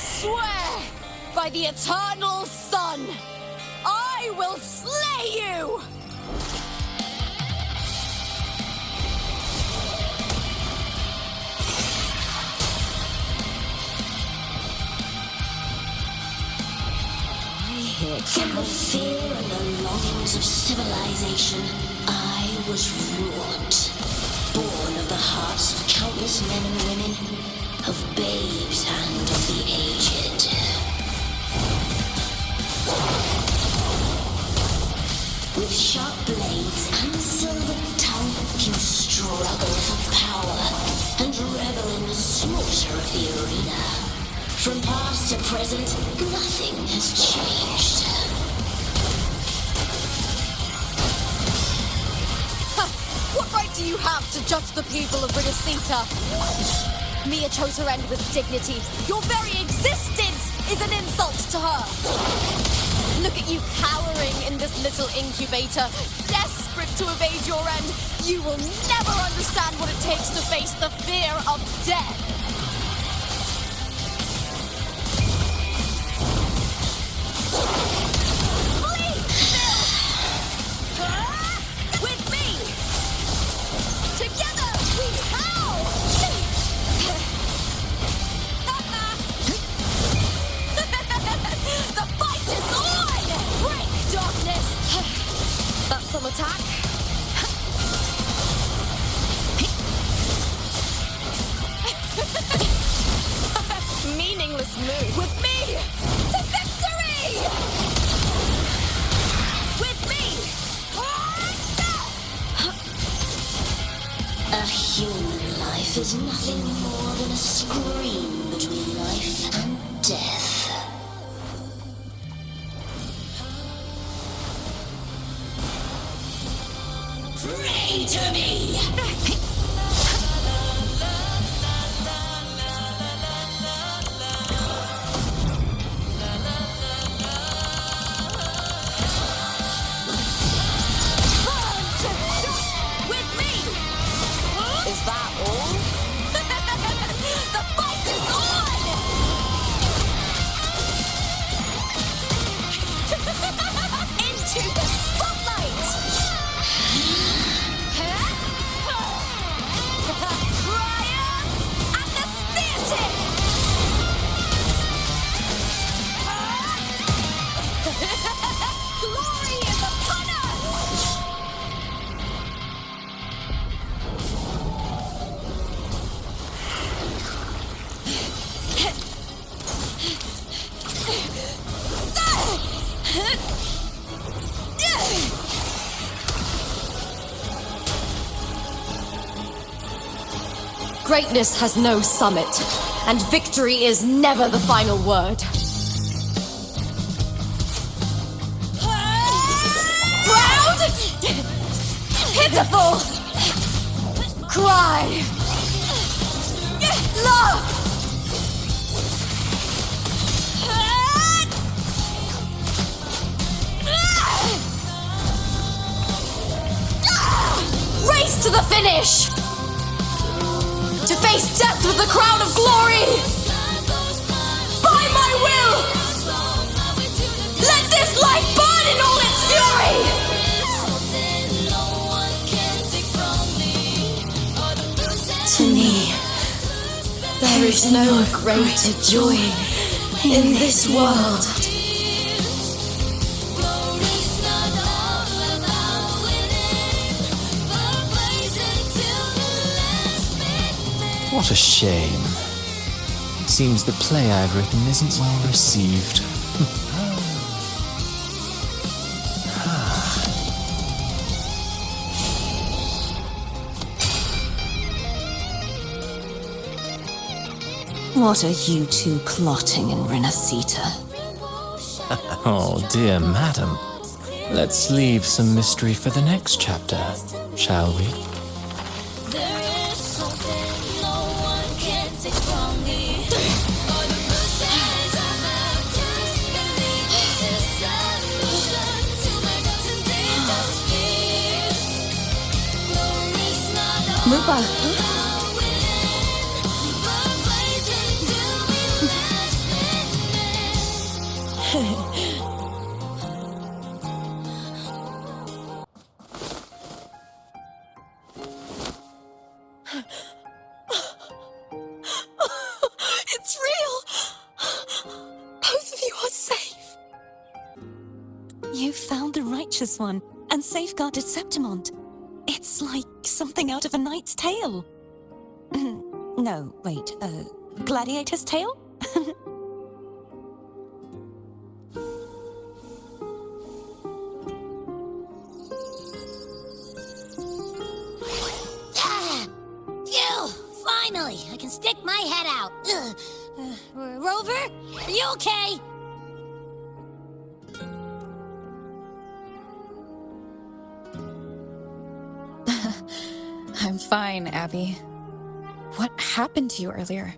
swear by the eternal sun, I will slay you! From the fear and the longings of civilization, I was wrought. Born of the hearts of countless men and women, of babes and of the aged. With sharp blades and silver tongue, you struggle for power and revel in the slaughter of the arena. From past to present, nothing has changed. What right do you have to judge the people of Rinascita? Mia chose her end with dignity. Your very existence is an insult to her. Look at you cowering in this little incubator, desperate to evade your end. You will never understand what it takes to face the fear of death. Attack. Meaningless move. With me to victory! With me! A human life is nothing more than a scream between life and death. Pray to me! With me! Is that all? The fight is on! Into the spotlight! Greatness has no summit, and victory is never the final word. Proud! Pitiful! Cry! Love! Race to the finish! To face death with the crown of glory! By my will! Let this life burn in all its fury! To me, There is no greater joy in this world. What a shame. Seems the play I've written isn't well received. what are you two plotting in Rinascita? Oh, dear madam. Let's leave some mystery for the next chapter, shall we? Lupa. You found the Righteous One and safeguarded Septimont. It's like something out of a knight's tale. No, wait, gladiator's tale? Finally, I can stick my head out. Rover, are you okay? I'm fine, Abby. What happened to you earlier?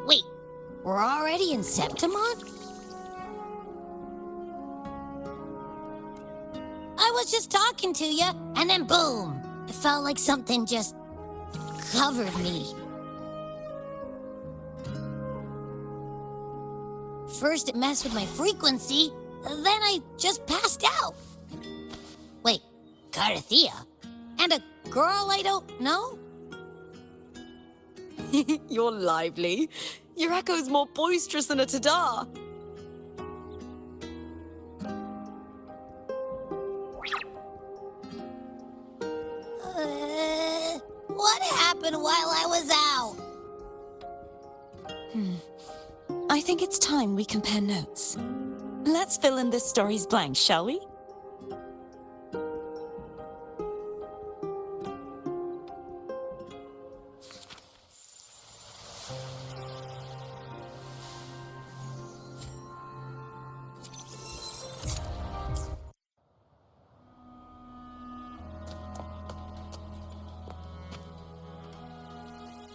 Wait, we're already in Septimont? I was just talking to you, and then boom! It felt like something just covered me. First it messed with my frequency, then I just passed out. Wait, Carthea? And a girl I don't know? You're lively. Your echo's more boisterous than a tada. What happened while I was out? I think it's time we compare notes. Let's fill in this story's blanks, shall we?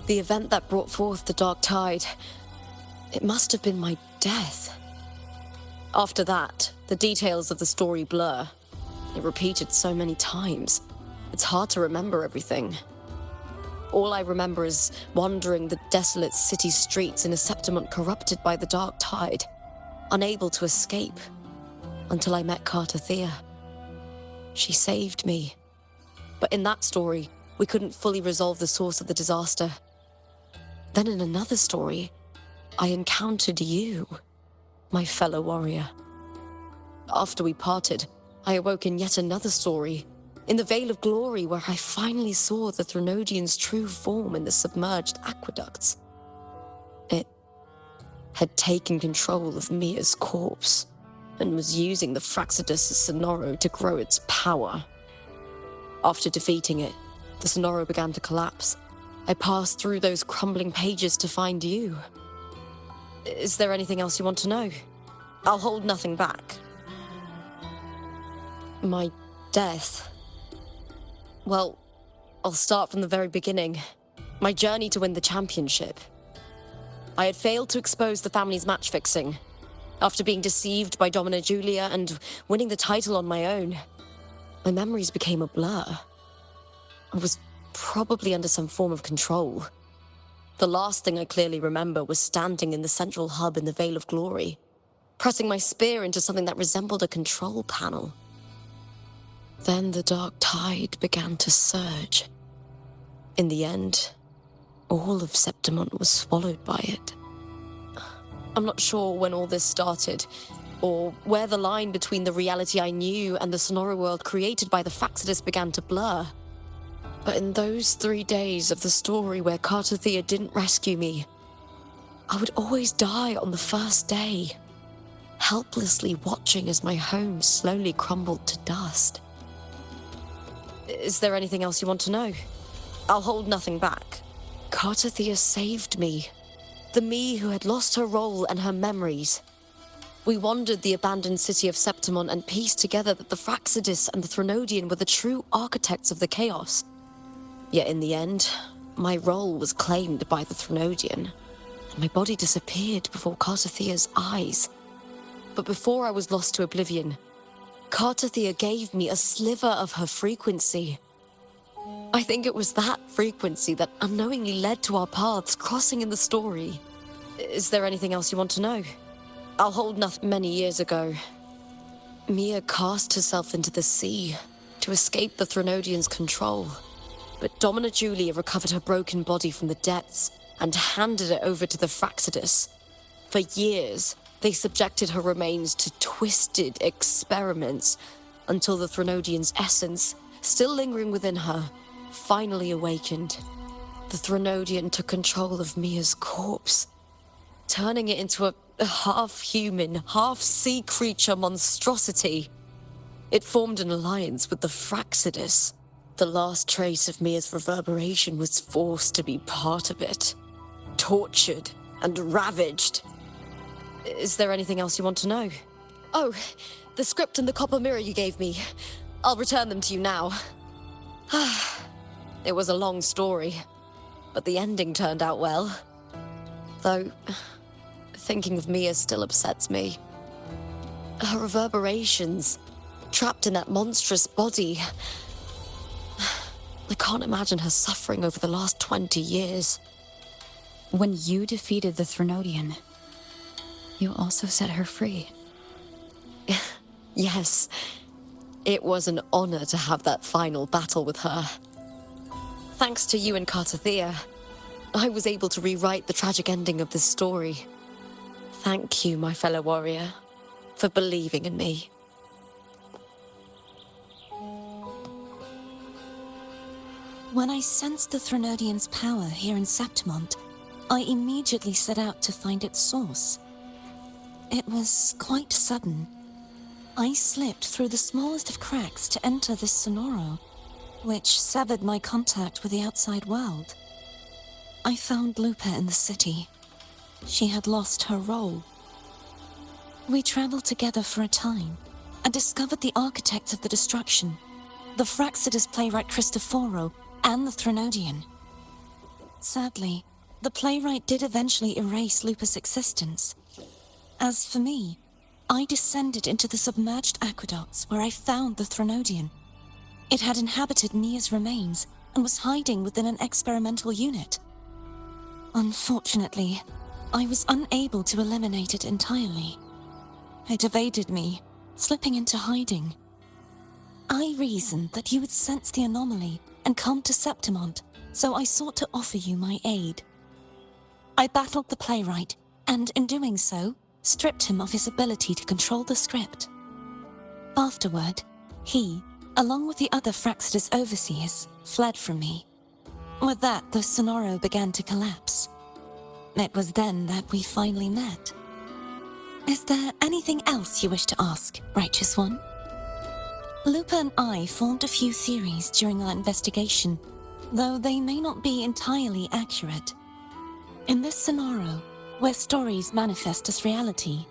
The event that brought forth the dark tide, it must have been my death. After that, the details of the story blur. It repeated so many times. It's hard to remember everything. All I remember is wandering the desolate city streets in a septimont corrupted by the dark tide, unable to escape, until I met Carthea. She saved me. But in that story, we couldn't fully resolve the source of the disaster. Then in another story, I encountered you, my fellow warrior. After we parted, I awoke in yet another story, in the Veil of Glory, where I finally saw the Threnodian's true form in the submerged aqueducts. It had taken control of Mia's corpse, and was using the Fraxidus Sonoro to grow its power. After defeating it, the Sonoro began to collapse. I passed through those crumbling pages to find you. Is there anything else you want to know? I'll hold nothing back. My death. Well, I'll start from the very beginning. My journey to win the championship. I had failed to expose the family's match-fixing. After being deceived by Domina Julia and winning the title on my own, my memories became a blur. I was probably under some form of control. The last thing I clearly remember was standing in the central hub in the Veil of Glory, pressing my spear into something that resembled a control panel. Then the dark tide began to surge. In the end, all of Septimont was swallowed by it. I'm not sure when all this started, or where the line between the reality I knew and the Sonoro world created by the Fraxidus began to blur. But in those 3 days of the story where Carthea didn't rescue me, I would always die on the first day, helplessly watching as my home slowly crumbled to dust. Is there anything else you want to know? I'll hold nothing back. Carthea saved me. The me who had lost her role and her memories. We wandered the abandoned city of Septimont and pieced together that the Fraxidus and the Threnodian were the true architects of the chaos. Yet in the end, my role was claimed by the Threnodian, and my body disappeared before Carthea's eyes. But before I was lost to oblivion, Carthea gave me a sliver of her frequency. I think it was that frequency that unknowingly led to our paths crossing in the story. Is there anything else you want to know? I'll hold nothing. Many years ago, Mia cast herself into the sea to escape the Threnodian's control. But Domina Julia recovered her broken body from the depths and handed it over to the Fraxidus. For years, they subjected her remains to twisted experiments until the Threnodian's essence, still lingering within her, finally awakened. The Threnodian took control of Mia's corpse, turning it into a half-human, half-sea creature monstrosity. It formed an alliance with the Fraxidus. The last trace of Mia's reverberation was forced to be part of it, tortured and ravaged. Is there anything else you want to know? Oh, the script and the copper mirror you gave me. I'll return them to you now. It was a long story, but the ending turned out well. Though, thinking of Mia still upsets me. Her reverberations, trapped in that monstrous body. I can't imagine her suffering over the last 20 years. When you defeated the Threnodian, you also set her free. Yes, it was an honor to have that final battle with her. Thanks to you and Cartathea, I was able to rewrite the tragic ending of this story. Thank you, my fellow warrior, for believing in me. When I sensed the Threnodian's power here in Septimont, I immediately set out to find its source. It was quite sudden. I slipped through the smallest of cracks to enter this sonoro, which severed my contact with the outside world. I found Lupa in the city. She had lost her role. We traveled together for a time and discovered the architects of the destruction, the Fraxidus playwright Cristoforo and the Threnodian. Sadly, the playwright did eventually erase Lupa's existence. As for me, I descended into the submerged aqueducts where I found the Threnodian. It had inhabited Mia's remains and was hiding within an experimental unit. Unfortunately, I was unable to eliminate it entirely. It evaded me, slipping into hiding. I reasoned that you would sense the anomaly and come to Septimont, so I sought to offer you my aid. I battled the playwright, and in doing so, stripped him of his ability to control the script. Afterward, he, along with the other Fraxidus overseers, fled from me. With that, the sonoro began to collapse. It was then that we finally met. Is there anything else you wish to ask, Righteous One? Lupa and I formed a few theories during our investigation, though they may not be entirely accurate. In this sonoro, where stories manifest as reality,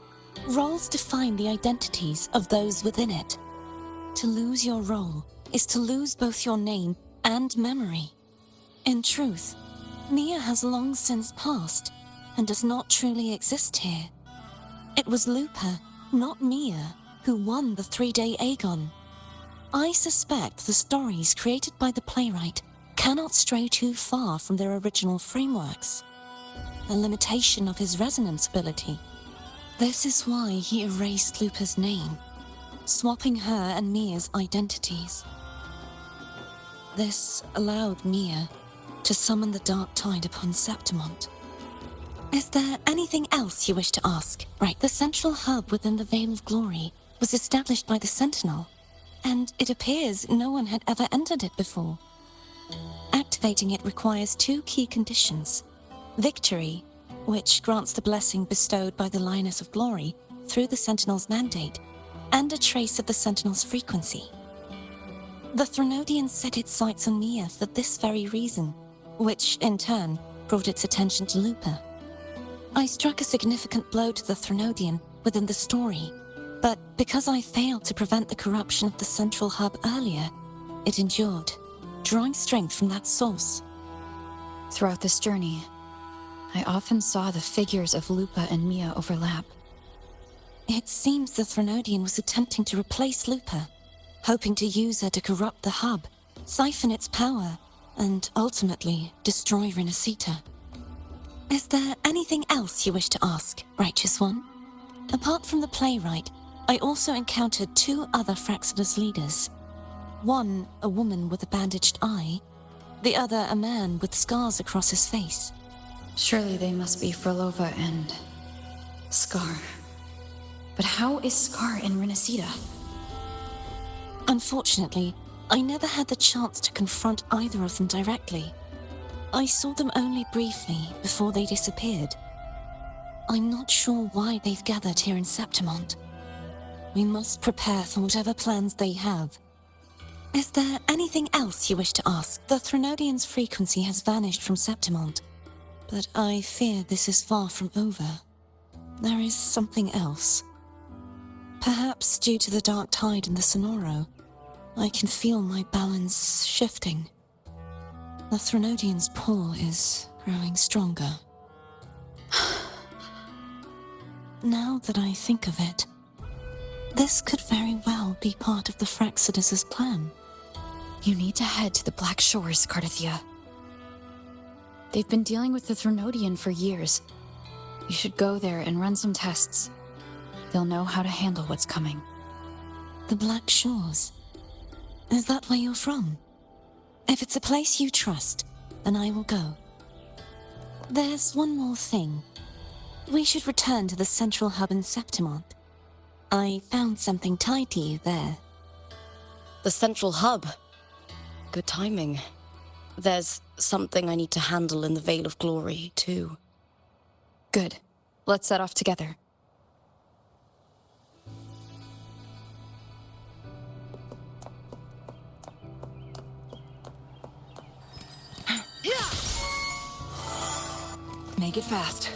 roles define the identities of those within it. To lose your role is to lose both your name and memory. In truth, Mia has long since passed and does not truly exist here. It was Lupa, not Mia, who won the 3-day Aegon. I suspect the stories created by the playwright cannot stray too far from their original frameworks, the limitation of his resonance ability. This is why he erased Lupa's name, swapping her and Mia's identities. This allowed Mia to summon the dark tide upon Septimont. Is there anything else you wish to ask? Right, the central hub within the Veil of Glory was established by the Sentinel, and it appears no one had ever entered it before. Activating it requires 2 key conditions: victory, which grants the blessing bestowed by the Lioness of Glory through the Sentinel's mandate, and a trace of the Sentinel's frequency. The Threnodian set its sights on Mia for this very reason, which, in turn, brought its attention to Lupa. I struck a significant blow to the Threnodian within the story, but because I failed to prevent the corruption of the central hub earlier, it endured, drawing strength from that source. Throughout this journey, I often saw the figures of Lupa and Mia overlap. It seems the Threnodian was attempting to replace Lupa, hoping to use her to corrupt the hub, siphon its power, and ultimately destroy Rinascita. Is there anything else you wish to ask, Righteous One? Apart from the playwright, I also encountered 2 other Fraxidus leaders. One, a woman with a bandaged eye, the other a man with scars across his face. Surely they must be Frolova and Scar. But how is Scar and Rinascita? Unfortunately, I never had the chance to confront either of them directly. I saw them only briefly before they disappeared. I'm not sure why they've gathered here in Septimont. We must prepare for whatever plans they have. Is there anything else you wish to ask? The Threnodian's frequency has vanished from Septimont, but I fear this is far from over. There is something else. Perhaps due to the dark tide in the Sonoro, I can feel my balance shifting. The Threnodian's pull is growing stronger. Now that I think of it, this could very well be part of the Fraxidus' plan. You need to head to the Black Shores, Cardathia. They've been dealing with the Threnodian for years. You should go there and run some tests. They'll know how to handle what's coming. The Black Shores? Is that where you're from? If it's a place you trust, then I will go. There's one more thing. We should return to the central hub in Septimont. I found something tied to you there. The central hub. Good timing. There's something I need to handle in the Veil of Glory, too. Good. Let's set off together. Make it fast.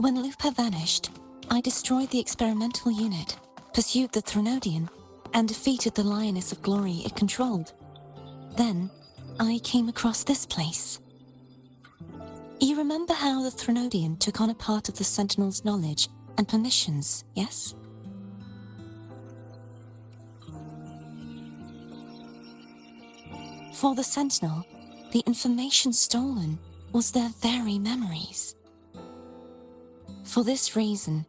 When Lupa vanished, I destroyed the experimental unit, pursued the Threnodian, and defeated the Lioness of Glory it controlled. Then, I came across this place. You remember how the Threnodian took on a part of the Sentinel's knowledge and permissions, yes? For the Sentinel, the information stolen was their very memories. For this reason,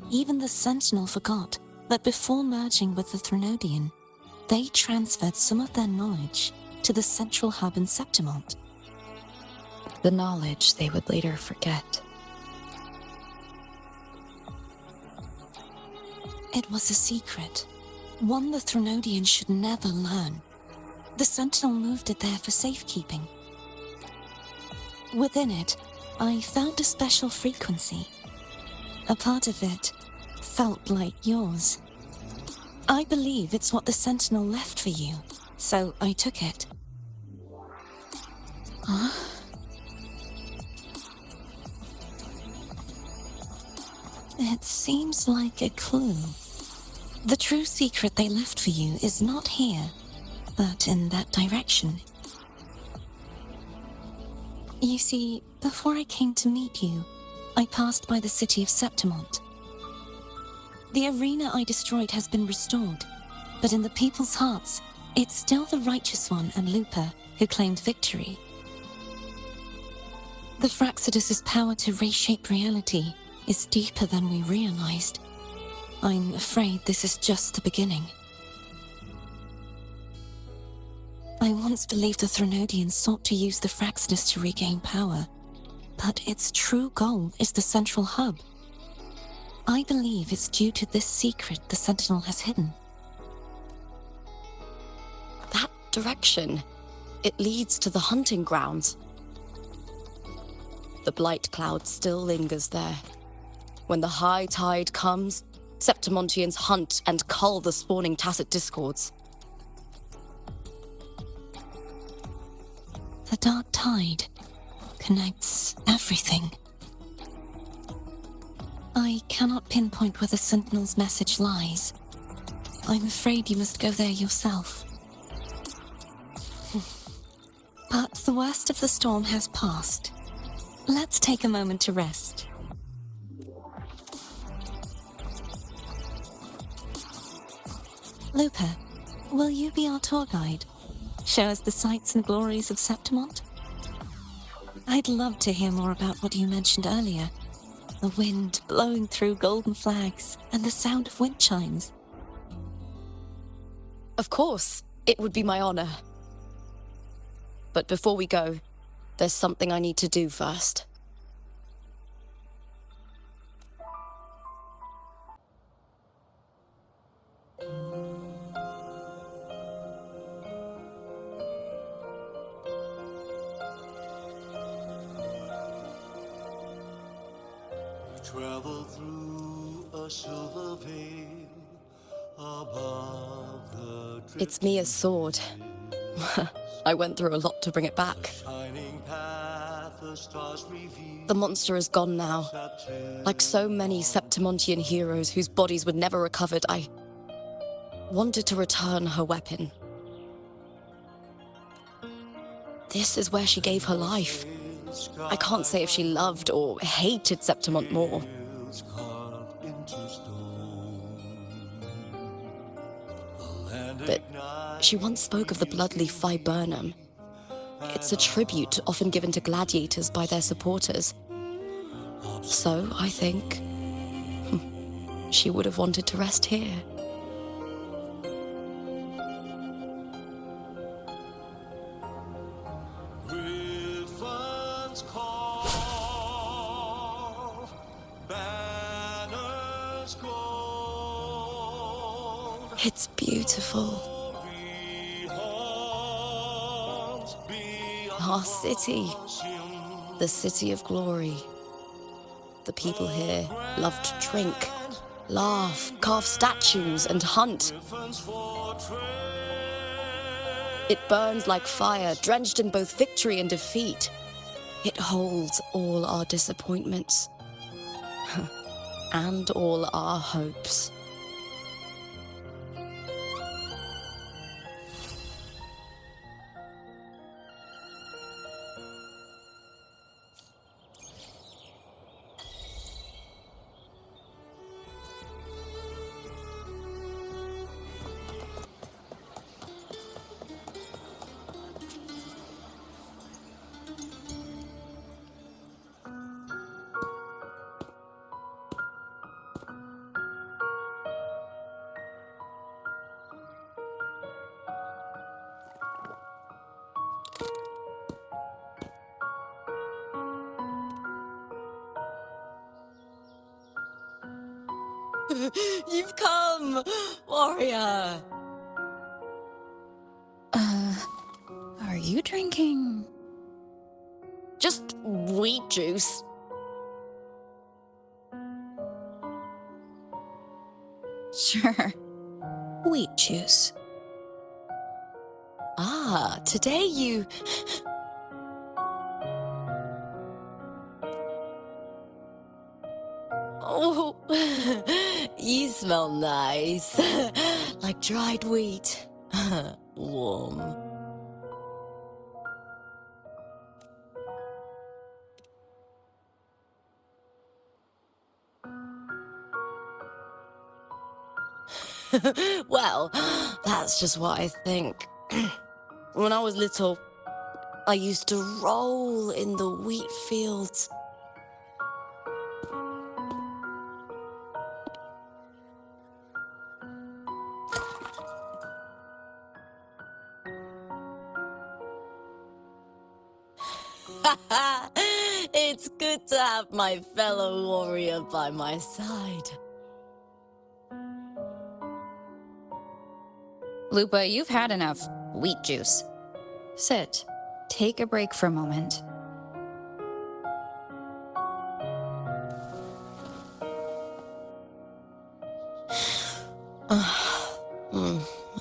even the Sentinel forgot that before merging with the Threnodian, they transferred some of their knowledge to the central hub in Septimont. The knowledge they would later forget. It was a secret, one the Threnodian should never learn. The Sentinel moved it there for safekeeping. Within it, I found a special frequency. A part of it felt like yours. I believe it's what the Sentinel left for you, so I took it. Huh? It seems like a clue. The true secret they left for you is not here, but in that direction. You see, before I came to meet you, I passed by the city of Septimont. The arena I destroyed has been restored, but in the people's hearts, it's still the Righteous One and Lupa who claimed victory. The Fraxidus' power to reshape reality is deeper than we realized. I'm afraid this is just the beginning. I once believed the Threnodians sought to use the Fraxidus to regain power, but its true goal is the central hub. I believe it's due to this secret the Sentinel has hidden. That direction, it leads to the hunting grounds. The blight cloud still lingers there. When the high tide comes, Septimontians hunt and cull the spawning tacit discords. The dark tide connects everything. I cannot pinpoint where the Sentinel's message lies. I'm afraid you must go there yourself. But the worst of the storm has passed. Let's take a moment to rest. Lupa, will you be our tour guide? Show us the sights and glories of Septimont? I'd love to hear more about what you mentioned earlier. The wind blowing through golden flags and the sound of wind chimes. Of course, it would be my honor. But before we go, there's something I need to do first. Travel through a silver veil above the It's Mia's sword. I went through a lot to bring it back. shining path, the stars reveal. The monster is gone now. Like so many Septimontian heroes whose bodies were never recovered, I wanted to return her weapon. This is where she gave her life. I can't say if she loved or hated Septimont more. Carved into stone. The land But she once spoke of the bloodleaf viburnum. It's a tribute often given to gladiators by their supporters. So, I think, she would have wanted to rest here. Griffins call, banners gold, It's beautiful. horns beyond Our city, the city of glory. The people here love to drink, laugh, carve statues, and hunt. Griffin's fortress. It burns like fire, drenched in both victory and defeat. It holds all our disappointments and all our hopes. You've come, warrior! Are you drinking? Just wheat juice. Sure. Wheat juice. Ah, today you... Oh, you smell nice. Like dried wheat. Warm. Well, that's just what I think. When I was little, I used to roll in the wheat fields. It's good to have my fellow warrior by my side. Lupa, you've had enough wheat juice. Sit. Take a break for a moment.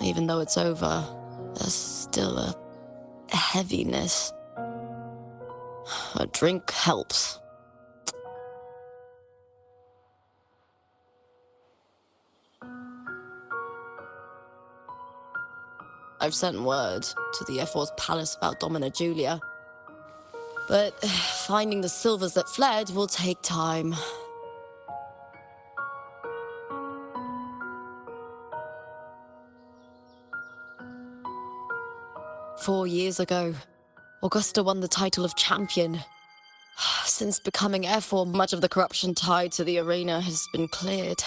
Even though it's over, there's still a heaviness. A drink helps. I've sent word to the F4's palace about Domina Julia. But finding the silvers that fled will take time. "4 years ago, Augusta won the title of champion. Since becoming F4, much of the corruption tied to the arena has been cleared.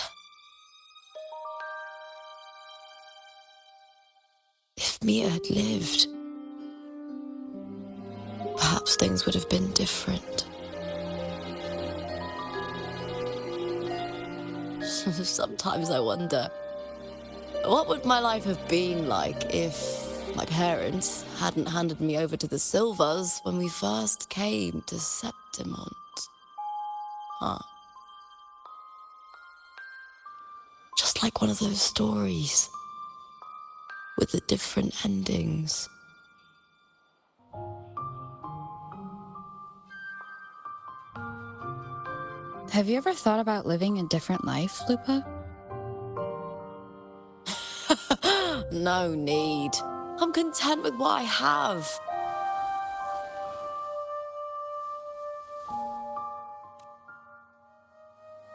If Mia had lived, perhaps things would have been different." Sometimes I wonder, what would my life have been like if my parents hadn't handed me over to the Silvers when we first came to Septimont? Just like one of those stories with the different endings. Have you ever thought about living a different life, Lupa? No need. I'm content with what I have.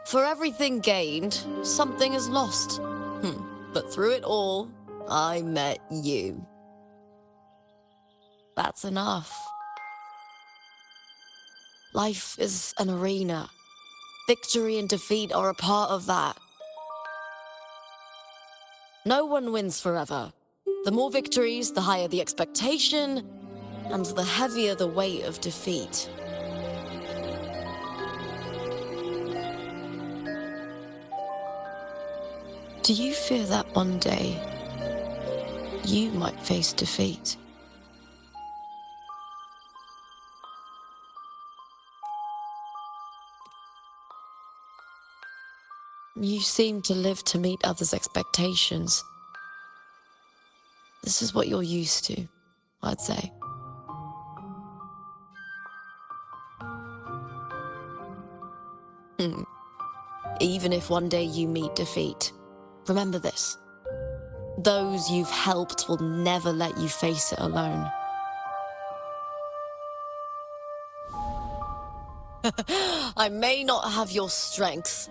For everything gained, something is lost. But through it all, I met you. That's enough. Life is an arena. Victory and defeat are a part of that. No one wins forever. The more victories, the higher the expectation, and the heavier the weight of defeat. Do you fear that one day you might face defeat? You seem to live to meet others' expectations. This is what you're used to, I'd say. Even if one day you meet defeat, remember this. Those you've helped will never let you face it alone. I may not have your strength,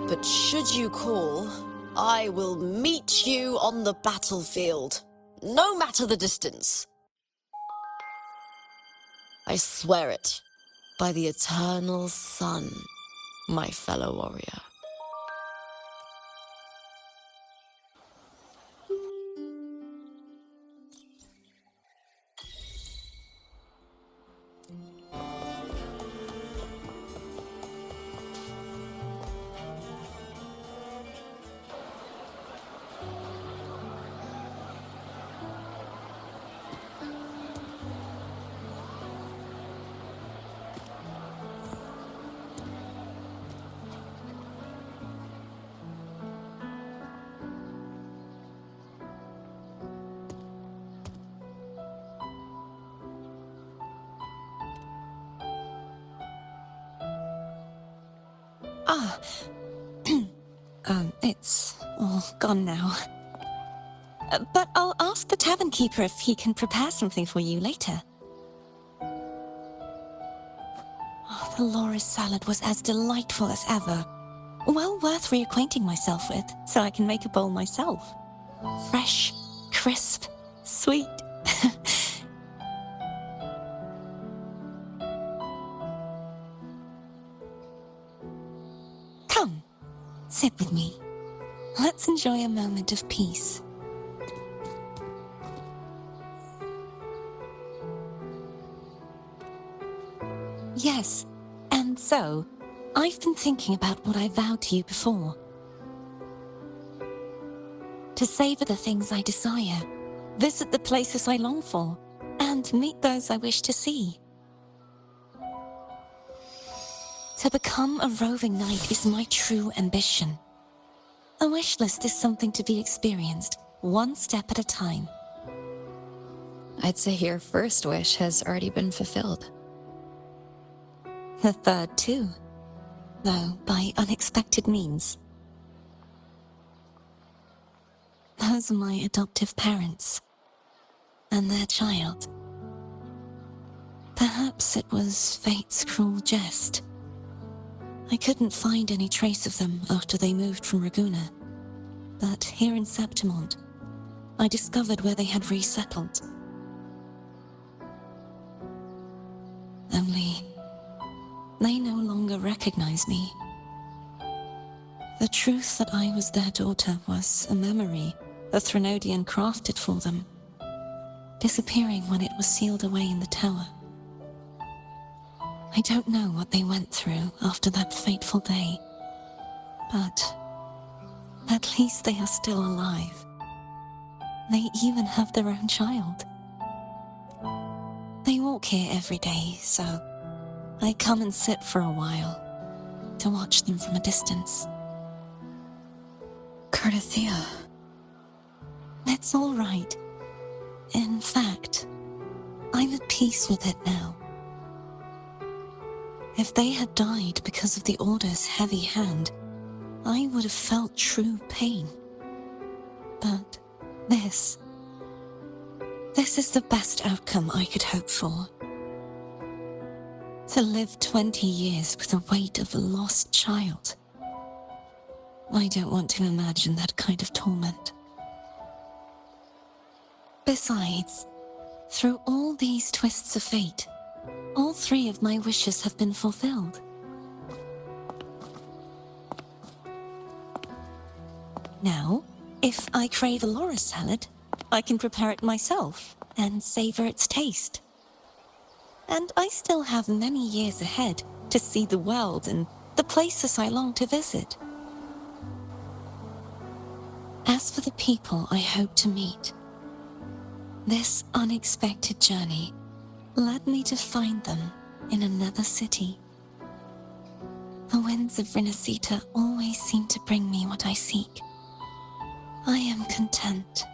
but should you call, I will meet you on the battlefield, no matter the distance. I swear it, by the eternal sun, my fellow warrior. It's all gone now. But I'll ask the tavern keeper if he can prepare something for you later. The Loris salad was as delightful as ever. Well worth reacquainting myself with, so I can make a bowl myself. Fresh, crisp, sweet. Come, sit with me. Let's enjoy a moment of peace. Yes, and so, I've been thinking about what I vowed to you before. To savor the things I desire, visit the places I long for, and meet those I wish to see. To become a roving knight is my true ambition. A wish list is something to be experienced, one step at a time. I'd say your first wish has already been fulfilled. The third too, though by unexpected means. Those are my adoptive parents, and their child. Perhaps it was fate's cruel jest. I couldn't find any trace of them after they moved from Raguna, but here in Septimont, I discovered where they had resettled. Only, they no longer recognize me. The truth that I was their daughter was a memory a Threnodian crafted for them, disappearing when it was sealed away in the tower. I don't know what they went through after that fateful day, but at least they are still alive. They even have their own child. They walk here every day, so I come and sit for a while to watch them from a distance. Cardathea. It's all right. In fact, I'm at peace with it now. If they had died because of the Order's heavy hand, I would have felt true pain. But this is the best outcome I could hope for. To live 20 years with the weight of a lost child. I don't want to imagine that kind of torment. Besides, through all these twists of fate, all 3 of my wishes have been fulfilled. Now, if I crave a Laura salad, I can prepare it myself and savor its taste. And I still have many years ahead to see the world and the places I long to visit. As for the people I hope to meet, this unexpected journey led me to find them in another city. The winds of Rinascita always seem to bring me what I seek. I am content.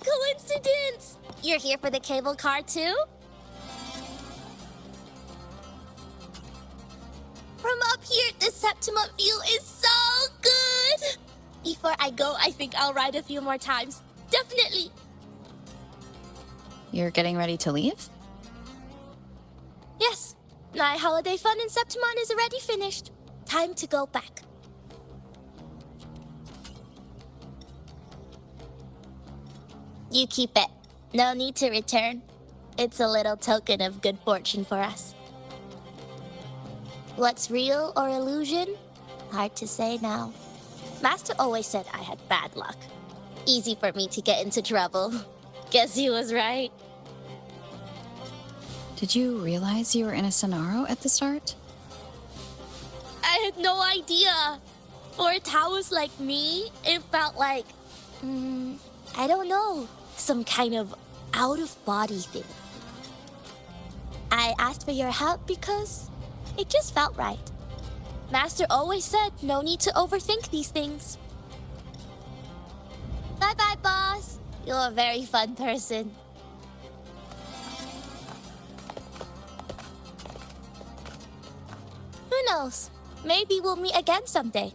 Coincidence! You're here for the cable car too? From up here, the Septimont view is so good! Before I go, I think I'll ride a few more times. Definitely! You're getting ready to leave? Yes, my holiday fun in Septimont is already finished. Time to go back. You keep it. No need to return. It's a little token of good fortune for us. What's real or illusion? Hard to say now. Master always said I had bad luck. Easy for me to get into trouble. Guess he was right. Did you realize you were in a Sonaro at the start? I had no idea. For a Taoist like me, it felt like... I don't know. Some kind of out-of-body thing. I asked for your help because it just felt right. Master always said no need to overthink these things. Bye-bye, boss. You're a very fun person. Who knows? Maybe we'll meet again someday.